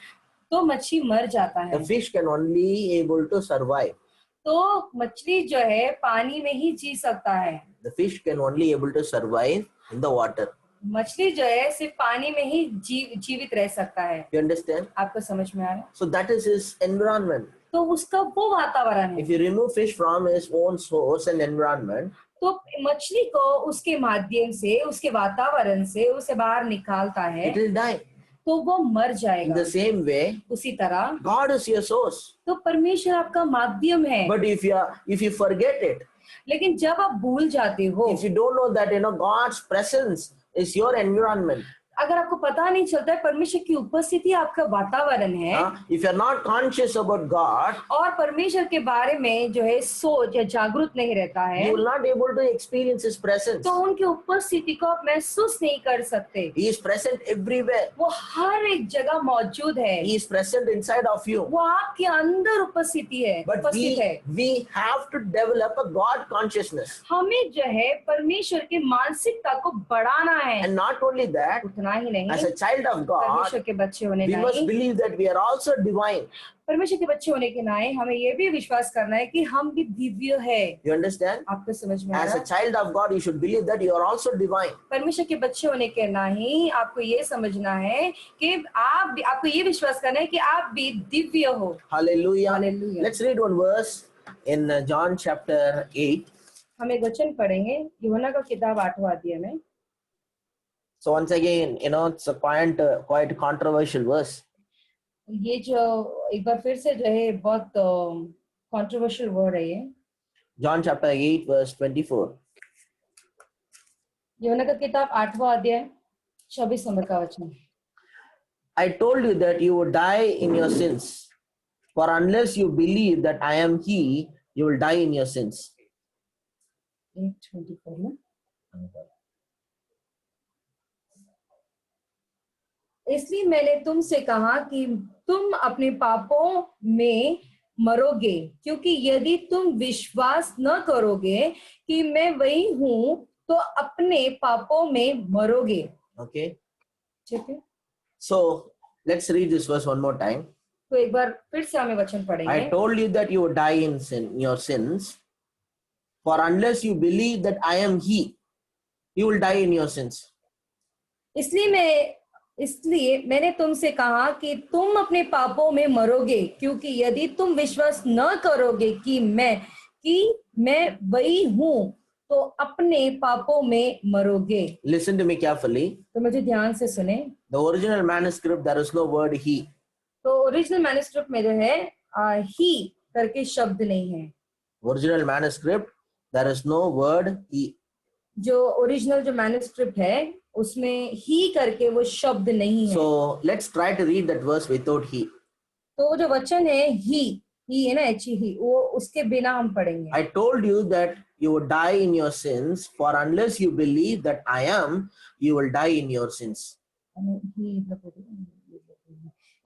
तो मच्छी मर जाता है। The fish can only able to survive. तो मछली जो है पानी में ही जी सकता है। The fish can only able to survive in the water. मछली जो है सिर्फ पानी में ही जीवित रह सकता है। You understand? आपको समझ में आ रहा है? So that is his environment. तो उसका वो वातावरण है। If you remove fish from his own source and environment, तो मछली को उसके माध्यम से, उसके वातावरण से उसे बाहर निकालता है, it will die. तो वो मर In जाएगा। the same way, उसी तरह God is your source. तो परमेश्वर आपका माध्यम है। But if you forget it, लेकिन जब आप भूल जाते हो, if you don't know that God's presence is your environment, अगर आपको पता नहीं चलता है परमेश्वर की उपस्थिति आपका वातावरण है, if you are not conscious about God, और परमेश्वर के बारे में जो है सोच या जागरूक नहीं रहता है, you will not able to experience His presence. तो उनकी उपस्थिति को आप महसूस नहीं कर सकते। He is present everywhere. वो हर एक जगह मौजूद है। He is present inside of you. वो आपके अंदर उपस्थिति है, But उपस्थित है। we have to develop a God consciousness. हमें जो है परमेश्वर की मानसिकता को बढ़ाना है। And not only that, उतना ही नहीं, as a child of God, परमेश्वर के बच्चे होने we must नहीं, believe that we are also divine. परमेश्वर के बच्चे होने के नाते हमें ये भी विश्वास करना है कि हम भी दिव्य है। You understand? आपको समझ में आ As रहा a है? child of God, you should believe that you are also divine. परमेश्वर के बच्चे होने के नाते आपको ये समझना है कि आपको ये विश्वास करना है कि आप भी दिव्य हो। Hallelujah. Hallelujah. Let's read one verse in John chapter 8. हम एक वचन पढ़ेंगे यूहन्ना का किताब 8वां अध्याय में। So once again, it's a quite controversial verse. ये जो एक बार फिर से जो है बहुत कंट्रोवर्शियल वर्ड है ये। John chapter 8 verse 24. यूहन्ना का किताब 8वां अध्याय 26 नंबर का वचन। I told you that you would die in your sins. For unless you believe that I am He, you will die in your sins. 8:24 में। इसलिए मैंने तुमसे कहा कि तुम अपने पापों में मरोगे, क्योंकि यदि तुम विश्वास न करोगे कि मैं वही हूं तो अपने पापों में मरोगे। Okay. ठीक है, So let's read this verse one more time. तो एक बार फिर से हमें वचन पढ़ेंगे। I told you that you would die in your sins. For unless you believe that I am He, you will die in your sins. इसलिए मैंने तुमसे कहा कि तुम अपने पापों में मरोगे, क्योंकि यदि तुम विश्वास न करोगे कि मैं वही हूं तो अपने पापों में मरोगे। Listen to me carefully. तो मुझे ध्यान से सुने। The original manuscript, there is no word He. तो ओरिजिनल मैन्युस्क्रिप्ट में जो है ही करके शब्द नहीं है। Original manuscript, there is no word He. जो ओरिजिनल जो मैन्युस्क्रिप्ट है उसमें ही करके वो शब्द नहीं है। So let's try to read that verse without He. तो जो वचन है ही है ना, ही, वो उसके बिना हम पढ़ेंगे। I told you that you would die in your sins, for unless you believe that I am, you will die in your sins.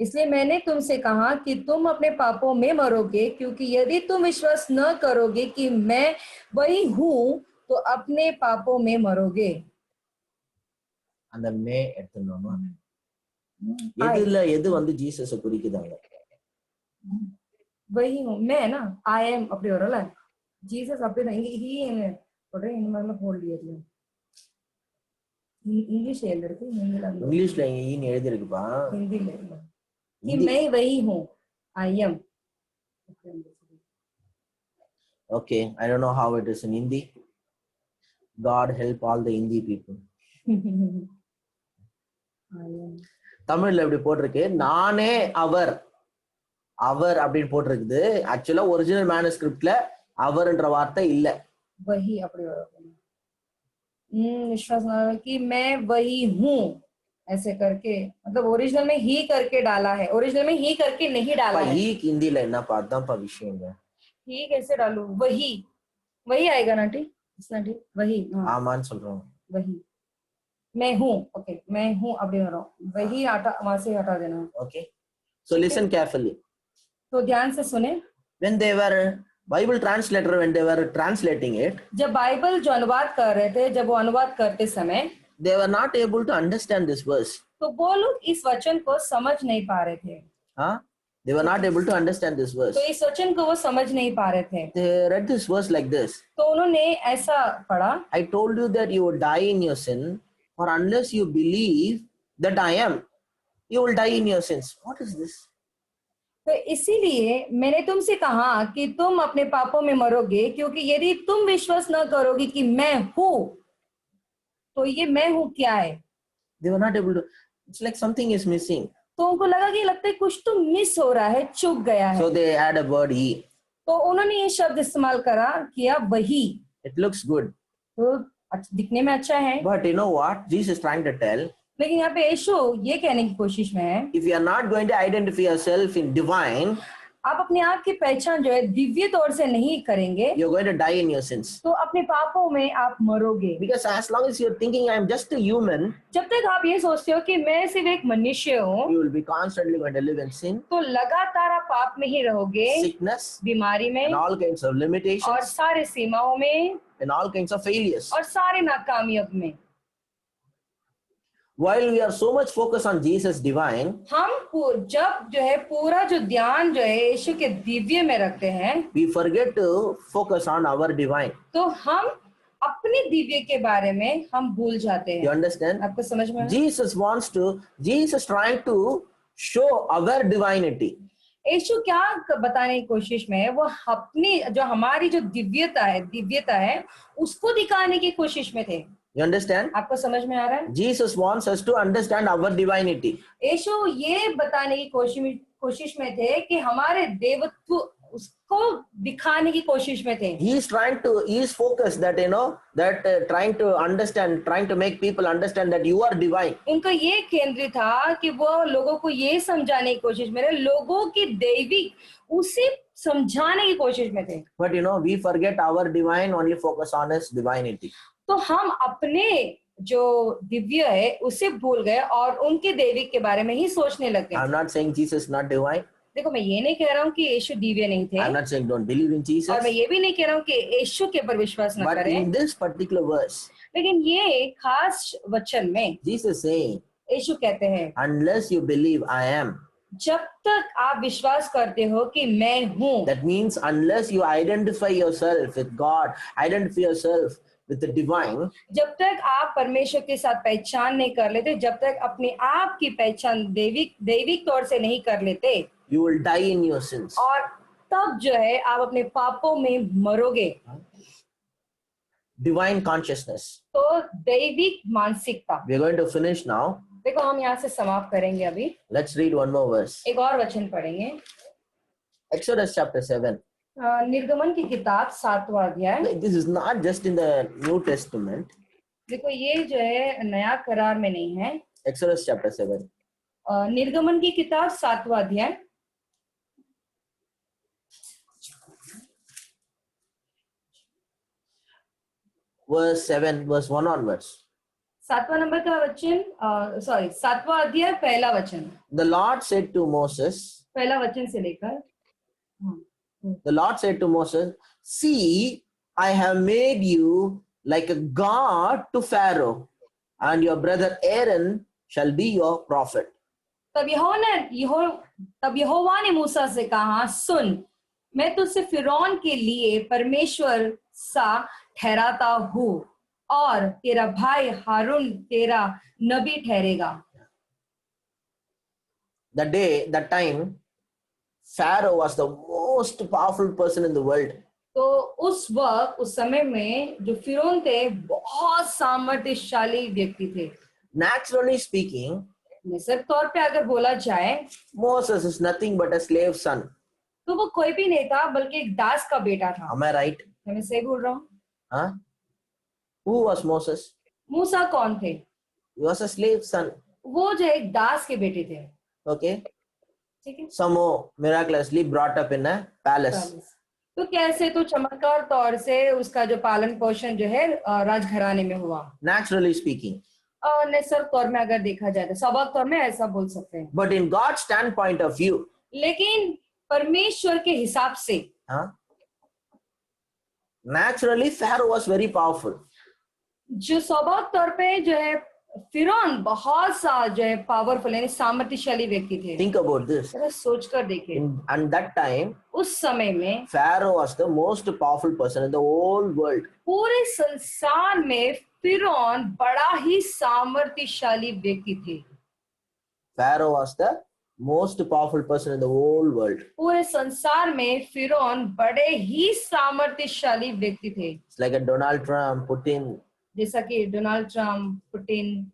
इसलिए मैंने तुमसे कहा कि तुम अपने पापों में मरोगे, क्योंकि यदि तुम विश्वास न करोगे कि मैं वही हूं तो अपने पापों में मरोगे। அந்த மே எடுத்துனோமா எதுல எது வந்து ஜீசஸை குறிக்குதாங்க? वही हूँ मैं ना I am அப்படி வரும்ல ஜீசஸ் அப்படி தான் he உடனே இந்த மாதிரிலாம் போடலையே அதுல இங்கிலீஷ்ல எழுதிருக்கு ஹிந்தில இங்கிலீஷ்ல ஈன்னு எழுதி இருக்குப்பா. ஹிந்தில இல்ல कि मैं वही हूँ I am. Okay, I don't know how it is in Hindi. God help all the Hindi people. தமிழ்ல எப்படி போட்டிருக்கு, நானே அவர், அவர் அப்படின்னு போட்டிருக்குது. ஆக்சுவலா ஒரிஜினல் மேனுஸ்கிரிப்ட்ல அவர்ன்ற வார்த்தை இல்ல, वही அப்படி வரும். विश्वास कि मैं वही हूँ ऐसे करके, मतलब ओरिजिनल में ही करके डाला है, ओरिजिनल में ही करके नहीं डाला है. ही हिंदीல என்னப்பா அதான்ப்பா விஷயங்க. ही कैसे डालू, वही वही आएगा ना ठीक, ठीक वही. ஆமான்னு சொல்றோம். वही मैं हूँ. ओके मैं हूँ அப்படி வரும். वही हटा वहां से हटा देना. Okay, so listen carefully. तो ध्यान से सुने. When they were Bible translator, when they were translating it, जब बाइबल जो अनुवाद कर रहे थे, जब वो अनुवाद करते समय they were not able to understand this verse. तो वो लोग इस वचन को समझ नहीं पा रहे थे. हाँ, they were not able to understand this verse. तो इस वचन को वो समझ नहीं पा रहे थे. They read this verse like this. तो उन्होंने ऐसा पढ़ा, I told you that you will die in your sin, or unless you believe that I am, you will die in your sins. What is this? तो इसीलिए मैंने तुमसे कहा कि तुम अपने पापों में मरोगे, क्योंकि यदि तुम विश्वास न करोगे कि मैं हूँ, तो ये मैं हूँ क्या है. They were not able to. It's like something is missing. तो उनको लगा कि लगता है कुछ तो मिस हो रहा है, चूक गया है. So they add a word he. तो उन्होंने ये शब्द इस्तेमाल किया वही. It looks good. तो दिखने में अच्छा है. But you know what? Jesus is trying to tell. लेकिन यहाँ पे यीशु ये कहने की कोशिश में है, If you are not going to identify yourself in divine, आप अपने आप की पहचान जो है दिव्य तौर से नहीं करेंगे, you're going to die in your sins. तो अपने पापों में आप मरोगे. Because as long as you're thinking I am just a human, जब तक आप ये सोचते हो कि मैं सिर्फ एक मनुष्य हूँ, you will be constantly going to live in sin, तो लगातार आप पाप में ही रहोगे, sickness, बीमारी में, and all kinds of और limitations, सारे सीमाओं में, and all kinds of failures. और सारे नाकामियों में. While we are so much focused on Jesus divine, हम जब जो है पूरा जो ध्यान जो है यीशु के दिव्य में रखते हैं, we forget to focus on our divine. तो हम अपने दिव्य के बारे में हम भूल जाते You हैं. understand? आपको समझ में? Jesus trying to show our divinity. यीशु क्या बताने की कोशिश में है, वो अपनी जो हमारी जो दिव्यता है उसको दिखाने की कोशिश में थे. You understand? आपको समझ में आ रहा है? Jesus wants us to understand our divinity. यीशु ये बताने की कोशिश में थे कि हमारे देवत्व उसको दिखाने की कोशिश में थे. He is focused that trying to understand, trying to make people understand that you are divine. उनका ये केंद्र था कि वो लोगों को ये समझाने की कोशिश में थे, लोगों की दैविक उसे समझाने की कोशिश में थे. But we forget our divine, only focus on his divinity. तो हम अपने जो दिव्य है उसे भूल गए और उनके दैविक के बारे में ही सोचने लग गए. I'm not saying Jesus is not divine. देखो मैं ये नहीं कह रहा हूँ कि यीशु दिव्य नहीं थे, I'm not saying don't believe in Jesus. और मैं ये भी नहीं कह रहा हूँ कि यीशु के ऊपर विश्वास न But करें. in this particular verse, लेकिन ये खास वचन में Jesus is saying, यीशु कहते हैं, unless you believe I am. जब तक आप विश्वास करते हो कि मैं हूँ, That means unless you identify yourself with God, identify yourself with the divine, जब तक आप परमेश्वर के साथ पहचान नहीं कर लेते, जब तक अपने आप की पहचान दैविक तौर से नहीं कर लेते, you will die in your sins. और तब जो है आप अपने पापों में मरोगे. Divine consciousness. तो दैविक मानसिकता. We are going to finish now. देखो हम यहाँ से समाप्त करेंगे अभी. Let's read one more verse. एक और वचन पढ़ेंगे. Exodus chapter 7. निर्गमन की किताब 7वां अध्याय. This is not just in the New Testament. देखो ये जो है नया करार में नहीं है. Exodus chapter 7. निर्गमन की किताब 7वां अध्याय. Verse 7, verse 1 onwards. 7वां नंबर का वचन, 7वां अध्याय पहला वचन. The Lord said to Moses, पहला वचन से लेकर, the Lord said to Moses, see, I have made you like a god to Pharaoh, and your brother Aaron shall be your prophet. तब यहोवा ने मूसा से कहा, सुन, मैं तुझसे फिरौन के लिए परमेश्वर सा ठहराता हूँ और तेरा भाई हारून तेरा नबी ठहरेगा। That time, Pharaoh was the most powerful person in the world. तो उस वक्त उस समय में जो फिरौन थे बहुत सामर्थ्यशाली व्यक्ति थे। Naturally speaking, निश्चित तौर पे अगर बोला जाए Moses is nothing but a slave son. तो वो कोई भी नहीं था बल्कि एक दास का बेटा था। Am I right? मैं सही बोल रहा हूँ? Huh? Who was Moses? मूसा कौन थे? He was a slave son. वो जो एक दास के बेटे थे। Okay. ठीक है। Somehow miraculously brought up in a palace. तो कैसे तो चमत्कार तौर से उसका जो पालन पोषण जो है राजघराने में हुआ। Naturally speaking. निश्चित तौर में अगर देखा जाए तो स्वाभाविक तौर में ऐसा बोल सकते हैं। But in God's standpoint of view, लेकिन परमेश्वर के हिसाब से naturally Pharaoh was very powerful. जो स्वाभाविक तौर पे जो है फिरौन बहुत सा जो है पावरफुल यानी सामर्थ्यशाली व्यक्ति थे। Think about this. जरा सोच कर देखिए। And that time, उस समय में Pharaoh was the most powerful person in the whole world. पूरे संसार में फिरौन बड़ा ही सामर्थ्यशाली व्यक्ति थे। Pharaoh was the most powerful person in the whole world. पूरे संसार में फिरौन बड़े ही सामर्थ्यशाली व्यक्ति थे। It's like a Donald Trump, Putin, जैसा कि Donald Trump, Putin,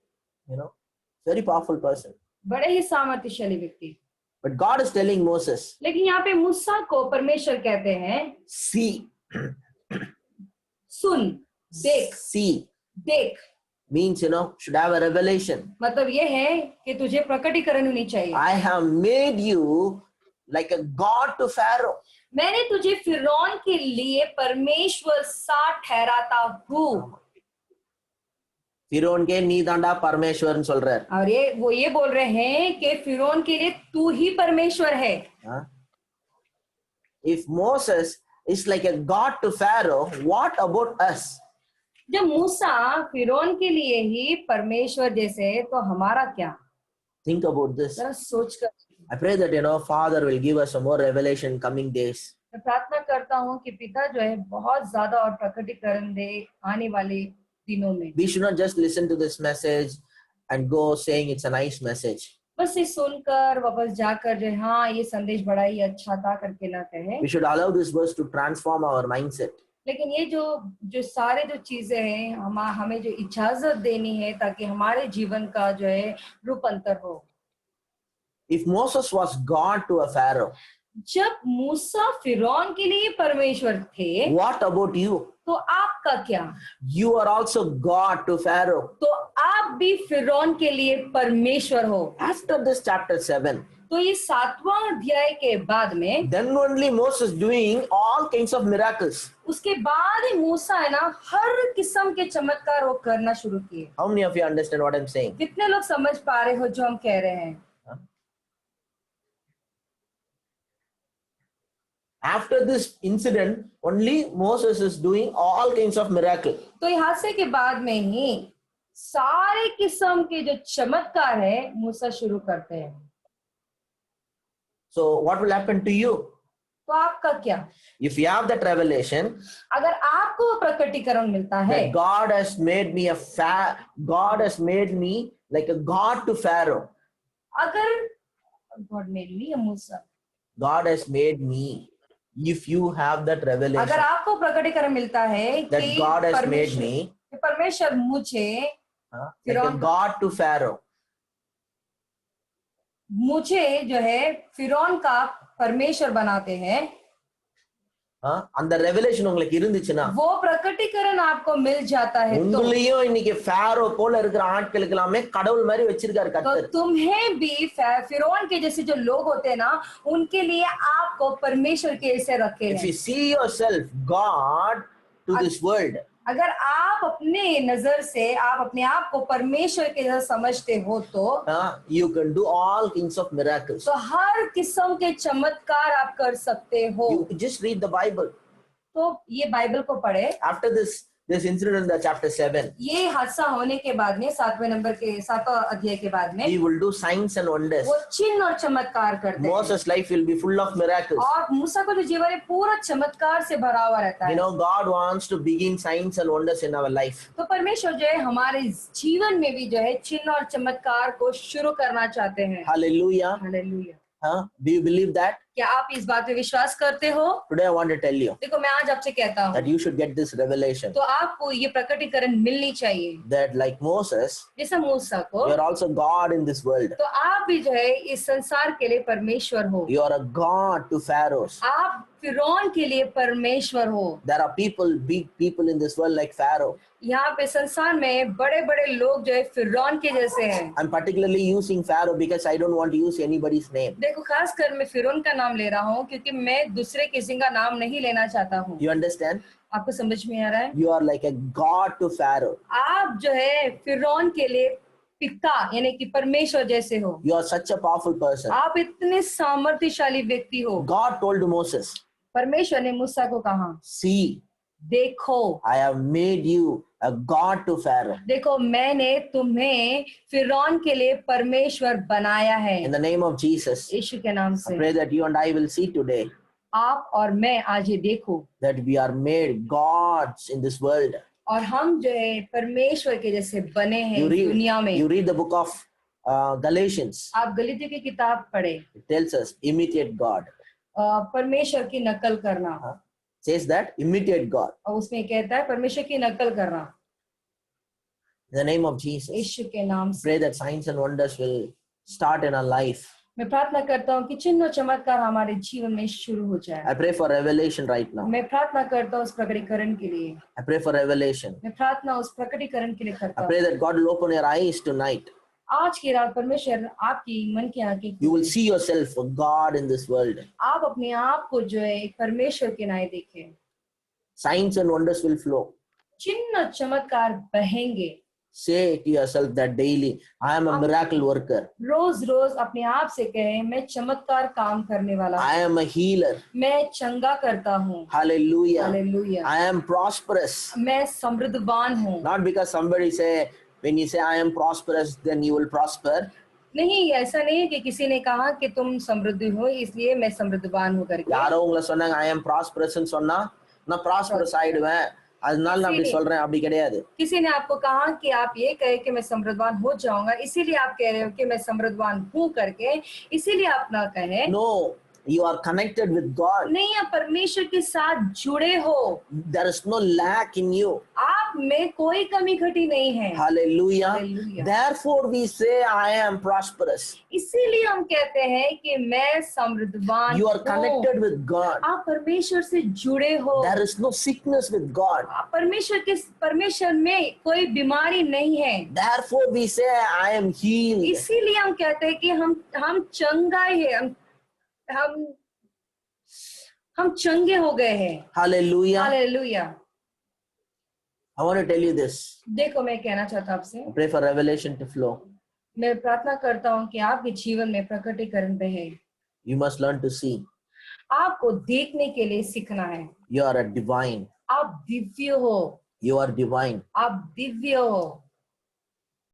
very powerful person. बड़े ही सामर्थ्यशाली व्यक्ति। But God is telling Moses, लेकिन यहाँ पे मूसा को परमेश्वर कहते हैं see, सुन, देख, see देख means should have a revelation. मतलब ये है कि तुझे प्रकटीकरण होनी चाहिए। I have made you like a god to Pharaoh. मैंने तुझे फिरौन के लिए परमेश्वर सा ठहराता हूँ। फिरौन के नी दांडा परमेश्वर சொல்றார்। और ये बोल रहे हैं कि फिरौन के लिए तू ही परमेश्वर है। If Moses is like a god to Pharaoh, what about us? जब मूसा फिरौन के लिए ही परमेश्वर जैसे तो हमारा क्या? Think about this. जरा सोच कर। I pray that Father will give us some more revelation in coming days. मैं प्रार्थना करता हूँ कि पिता जो है बहुत ज्यादा और प्रकटीकरण दे आने वाले दिनों में। We should not just listen to this message and go saying it's a nice message. बस ये सुनकर वापस जाकर जो हाँ ये संदेश बड़ा ही अच्छा था करके ना कहे। We should allow this verse to transform our mindset. लेकिन ये जो सारे जो चीजें हैं हमें जो इजाजत देनी है ताकि हमारे जीवन का जो है रूपांतर हो। If Moses was God to a Pharaoh, जब मूसा फिरौन के लिए परमेश्वर थे, what about you? तो आपका क्या? You are also God to Pharaoh. तो आप भी फिरौन के लिए परमेश्वर हो। After this chapter 7, तो ये 7वां अध्याय के बाद में then only Moses doing all kinds of miracles. उसके बाद ही मूसा है ना हर किस्म के चमत्कार वो करना शुरू किए। How many of you understand what I'm saying? कितने लोग समझ पा रहे हो जो हम कह रहे हैं? After this incident, only Moses is doing all kinds of miracles. तो यहाँ से के बाद में ही सारे किस्म के जो चमत्कार है मूसा शुरू करते हैं। So what will happen to you? तो आपका क्या? If you have that revelation, अगर आपको प्रकटीकरण मिलता है that God has made me like a god to Pharaoh. अगर God made me a Musa. God has made me. If you have that revelation, अगर आपको प्रकटीकरण मिलता है that कि God has made me परमेश्वर मुझे like a god to Pharaoh. मुझे जो है फिरौन का परमेश्वर बनाते हैं। அந்த ரெவலேஷன் உங்களுக்கு இருந்துச்சுனா वो प्रकटीकरण आपको मिल जाता है तो உங்களையும் இன்னைக்கு ஃபாரோ போல இருக்கிற ஆட்களுக்கு எல்லாமே கடவுள் மாதிரி வச்சிருக்காரு तो கர்த்தர்। तुम्हें भी फिरौन के जैसे जो लोग होते हैं ना उनके लिए आपको परमेश्वर के ऐसे रखे हैं। If you see yourself God to this world, अगर आप अपने नजर से आप अपने आप को परमेश्वर के जैसा समझते हो तो you can do all kinds of miracles. तो हर किस्म के चमत्कार आप कर सकते हो। You just read the Bible. तो ये बाइबल को पढ़े। After this this incident in the chapter 7, ये हादसा होने के बाद में 7वां अध्याय के बाद में he will do signs and wonders. वो चिन्ह और चमत्कार करते हैं Moses' life will be full of miracles. और मूसा का जो जीवन है पूरा चमत्कार से भरा हुआ रहता You है। know, God wants to begin signs and wonders in our life. तो परमेश्वर जो है हमारे जीवन में भी जो है चिन्ह और चमत्कार को शुरू करना चाहते हैं। Hallelujah. Hallelujah. Huh? Do you believe that? क्या आप इस बात पे विश्वास करते हो? Today I want to tell you देखो मैं आज आपसे कहता हूँ that you should get this revelation तो आपको ये प्रकटीकरण मिलनी चाहिए। that like Moses, जैसा मूसा को you are also God in this world. तो आप भी जो है इस संसार के लिए परमेश्वर हो। You are a God to pharaohs. आप फिरौन के लिए परमेश्वर हो। There are people, big people in this world like Pharaoh. यहाँ पे संसार में बड़े बड़े लोग जो है फिरौन के जैसे हैं। I'm particularly using Pharaoh because I don't want to use anybody's name. देखो खास कर मैं फिरौन का नाम ले रहा हूँ क्योंकि मैं दूसरे किसी का नाम नहीं लेना चाहता हूँ। You understand? आपको समझ में आ रहा है? You are like a God to Pharaoh. आप जो है फिरौन के लिए पिता यानी कि परमेश्वर जैसे हो। You are such a powerful person. आप इतने सामर्थ्यशाली व्यक्ति हो। God told Moses, परमेश्वर ने मूसा को कहा see, देखो I have made you a God to Pharaoh. देखो मैंने तुम्हें फिरौन के लिए परमेश्वर बनाया है। In the name of Jesus, यीशु के नाम I से pray that you and I will see today आप और मैं आज ये देखो that we are made gods in this world. और हम जो है परमेश्वर के जैसे बने हैं You दुनिया में। read the book of Galatians. आप गलीतियों की किताब पढ़े। It tells us, imitate God. परमेश्वर की नकल करना Says that, imitate God. और उसमें कहता है परमेश्वर की नकल करना। In the name of Jesus, यीशु के नाम से pray that signs and wonders will start in our life. मैं प्रार्थना करता हूँ कि चिन्ह और चमत्कार हमारे जीवन में शुरू हो जाए। I pray for revelation right now. मैं प्रार्थना करता हूँ उस प्रकटीकरण के लिए। I pray for revelation. मैं प्रार्थना उस प्रकटीकरण के लिए करता I हूँ। pray that God will open your eyes tonight. आज की रात परमेश्वर आपकी मन की आंखें You will खोले। see yourself a God in this world. आप अपने आप को जो है एक परमेश्वर के नाते देखें। Signs and wonders will flow. चिन्ह और चमत्कार बहेंगे। Say to yourself that daily, I am a miracle worker. रोज रोज अपने आप से कहें मैं चमत्कार काम करने वाला हूँ। I am a healer. मैं चंगा करता हूँ। Hallelujah. Hallelujah. I am prosperous. मैं समृद्धवान हूँ। Not because somebody say, when you say I am prosperous, then you will prosper. नहीं ऐसा नहीं है कि किसी ने कहा कि तुम समृद्ध हो इसलिए मैं समृद्धवान हूँ करके। யாரோ உங்களை சொன்னாங்க I am prosperous ன்னு சொன்னா நான் prosperous ஆயிடுவேன் அதனால நான் அப்படி சொல்றேன் அப்படி கிடையாது. किसी ने आपको कहा कि आप ये कहे कि मैं समृद्धवान हो जाऊंगा इसीलिए आप कह रहे हो कि मैं समृद्धवान हूँ करके इसीलिए आप ना कहें। No, you are connected with God. नहीं आप परमेश्वर के साथ जुड़े हो। There is no lack in you. आप में कोई कमी घटी नहीं है। Hallelujah. Hallelujah. Therefore we say I am prosperous. इसीलिए हम कहते हैं कि मैं समृद्धवान You are हूँ। connected with God. आप परमेश्वर से जुड़े हो। There is no sickness with God. आप परमेश्वर में कोई बीमारी नहीं है। Therefore we say I am healed. इसीलिए हम कहते हैं कि हम चंगाए हैं। हम चंगे हो गए हैं। Hallelujah. Hallelujah. I want to tell you this. देखो मैं कहना चाहता हूं आपसे Pray for revelation to flow. मैं प्रार्थना करता हूं कि आपके जीवन में प्रकटीकरण बहे। You must learn to see. आपको देखने के लिए सीखना है। You are a divine. आप दिव्य हो। You are divine. आप दिव्य हो।